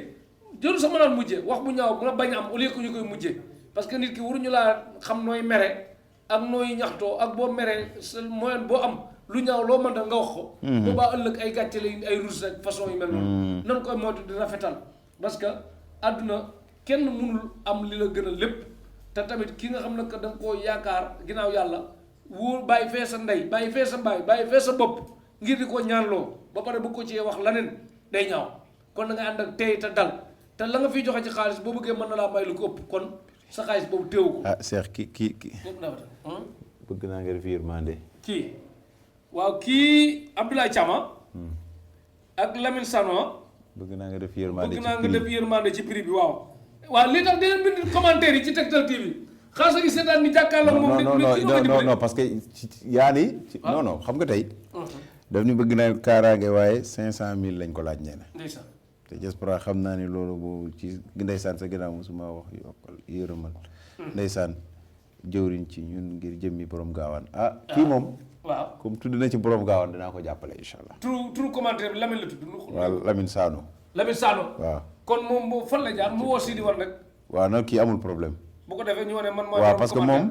Speaker 1: jëru sax mënaan mujje wax bu ñaaw bu la bañ am au lieu que ñu koy mujje parce que nit ki waruñu laa xam nooy mere ak nooy ñaxtoo ak boo meree sa moyen boo am lu ñaaw loo mën da nga wax ko boobaa ëllëg ay gàcce la ay rus ak façon yu mel noonu nan koy moytu di rafetal parce que àdduna kenn mënul am li la gën a lépp te tamit ki nga xam ne que da nga koo yaakaar ginnaaw yàlla wóor bàyyi fee sa ndey bàyyi fee sa baay bàyyi fee sa bopp ngir di ko ñaanloo ba pare bu ko cee wax laneen day ñaaw kon da nga ànd ak tey te dal te la nga fiy joxe ci xaalis boo bëggee mën na laa may lu ko ëpp kon sa xaalis boobu téewu ko
Speaker 2: Cheikh ki bëgg naa nga def yërmande
Speaker 1: waaw kii Abdoulaye Thiama ak Lamine Sano
Speaker 2: bëgg naa nga def yërmande
Speaker 1: ci prix bi waaw li tax dinañ bind commentaire yi ci Tektal TV Khass a ngi seetaan ni jàkkaarloo moom
Speaker 2: non parce que yaa ni non xam nga tey daf ni bëgg naa kaaraange waaye 500,000 lañ ko laaj nee na te diaspora xam naa ni loolu bu ci ndeysaan sa ginnaaw mosuma wax yokkal yërëmal ndeysaan jëwriñ ci ñun ngir jëmmi borom gaawaan kii moom
Speaker 1: waaw
Speaker 2: comme tudd na ci borom gaawaan dinaa ko jàppale incha allah
Speaker 1: turu commentaire bi Lamine la tudd
Speaker 2: waaw Lamine Sano waaw
Speaker 1: kon moom boo fan la jaar mu woo Sidi war rek
Speaker 2: waaw nag kii amul problème
Speaker 1: bu ko defee ñu wane man mooy
Speaker 2: waaw parce que moom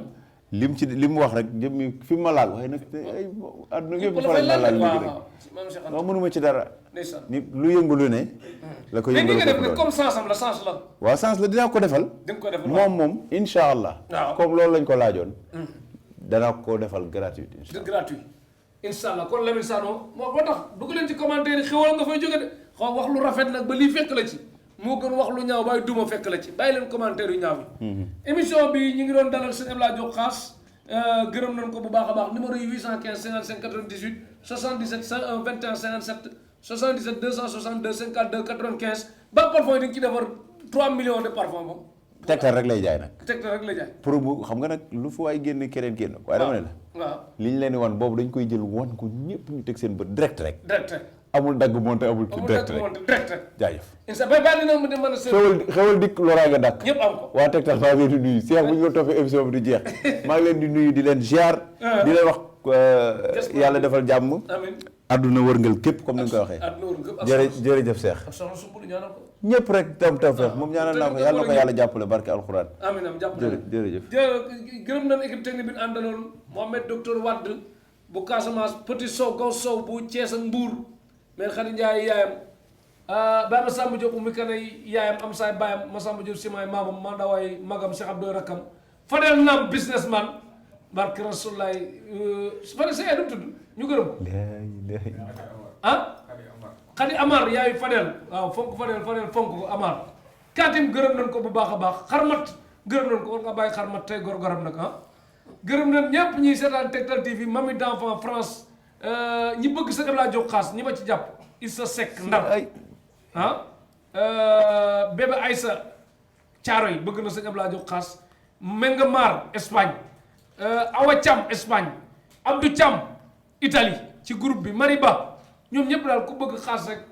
Speaker 2: li mu wax rek jëmmi fi mu ma laal waaye nag ay àdduna yëpp fa lañ ma laal léegi rek non mënuma ci dara ni lu yëngu lu ne la ko yëngal
Speaker 1: mais ni nga def ne comme sens am la sens la
Speaker 2: waaw sens la dinaa ko defal moom insha allah comme loolu lañ ko laajoon danaa ko defal gratuit
Speaker 1: insha allah kon Lamine Sano moo tax dugg leen ci commentaire yi xewal nga fay jóge de xaw wax lu rafet nag ba lii fekk la ci moo gën wax lu ñaaw bàyyi duma fekk la ci bàyyi leen commentaire yu ñaaw yi émission bi ñu ngi doon dalal sëñ Abdoulaye Diop Khass gërëm nañ ko bu baax a baax numéro yi 815 55 98 77 101 21 57 77 262 52 95 ba parfum yi di nga ci defar 3 millions de parfum moom
Speaker 2: Tektal rek lay jaay nag
Speaker 1: Tektal rek lay jaay
Speaker 2: pour bu xam nga nag lu fu waay génn keneen génn waaye dama ne la
Speaker 1: waaw
Speaker 2: li ñu leen di wan boobu dañ koy jël wan ko ñëpp ñu teg seen bët direct rek amul dagg monté amul kii direct
Speaker 1: rek
Speaker 2: jaajëf
Speaker 1: insa bay bàyyi dina mën a
Speaker 2: xewal dikk loraa nga dàkk
Speaker 1: ñëpp am ko
Speaker 2: waa Tektal maa ngi leen di nuyu Cheikh bu ñu la toppee émission bi du jeex maa ngi leen di nuyu di leen ziar di leen wax yàlla defal jàmm
Speaker 1: amiin
Speaker 2: àdduna wërngal képp comme ni nga ko waxee jërëjëf Cheikh ñëpp rek tam feex moom ñaanal naa ko yàlla na ko yàlla jàppale barke alxuraan
Speaker 1: amiin am jàppale
Speaker 2: jërëjëf
Speaker 1: gërëm nañ équipe technique bi ñu àndaloon Mohamed docteur Wade bu Casamance Petit Sow Gaw Sow bu Thiès ak Mbour mais Khady Ndiaye yaayam Baye Massamba Diop ummi kanay yaayam am saay baayam Massamba Diop simaay maamam mandawaay magam Cheikh Abdou Rakam Fadel Nam businessman barke Rasulaay Fadel sa yaay dum tudd ñu gërëm Khady Amar yaayu Fadel waaw fonk Fadel fonk ko Amar Katim gërëm nañ ko bu baax a baax xarmat gërëm nañ ko war nga bàyyi xarmat tey gorgoram nag gërëm nañ ñëpp ñiy seetaan Tektal TV mami d'enfant France ñi bëgg sa dem laa jox xaas ñi ma ci jàpp Issa Seck Ndar bébé Aïssa Thiaroy bëgg na sëñ Abdoulaye Diop xaas Menga Mar Espagne Awa Thiam Espagne Abdou Thiam Italie ci groupe bi Mariba ñoom ñëpp daal ku bëgg xaas rek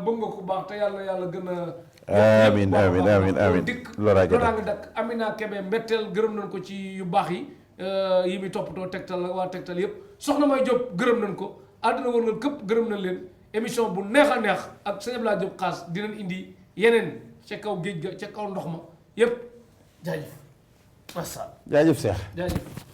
Speaker 1: bëgg nga ko baax te yàlla gën a
Speaker 2: amiin
Speaker 1: dikk loraa nga dakk Amina Kébé mbetteel gërëm nañ ko ci yu baax yi muy toppatoo Tektal la waa Tektal yëpp soxna May Diop gërëm nañ ko àdduna war nga këpp gërëm nañ leen émission bu neex a neex ak sëñ Abdoulaye Diop xaas dinañ indi yeneen ca kaw géej ga ca kaw ndox ma yëpp jaajëf masa
Speaker 2: jaajëf Cheikh
Speaker 1: jaajëf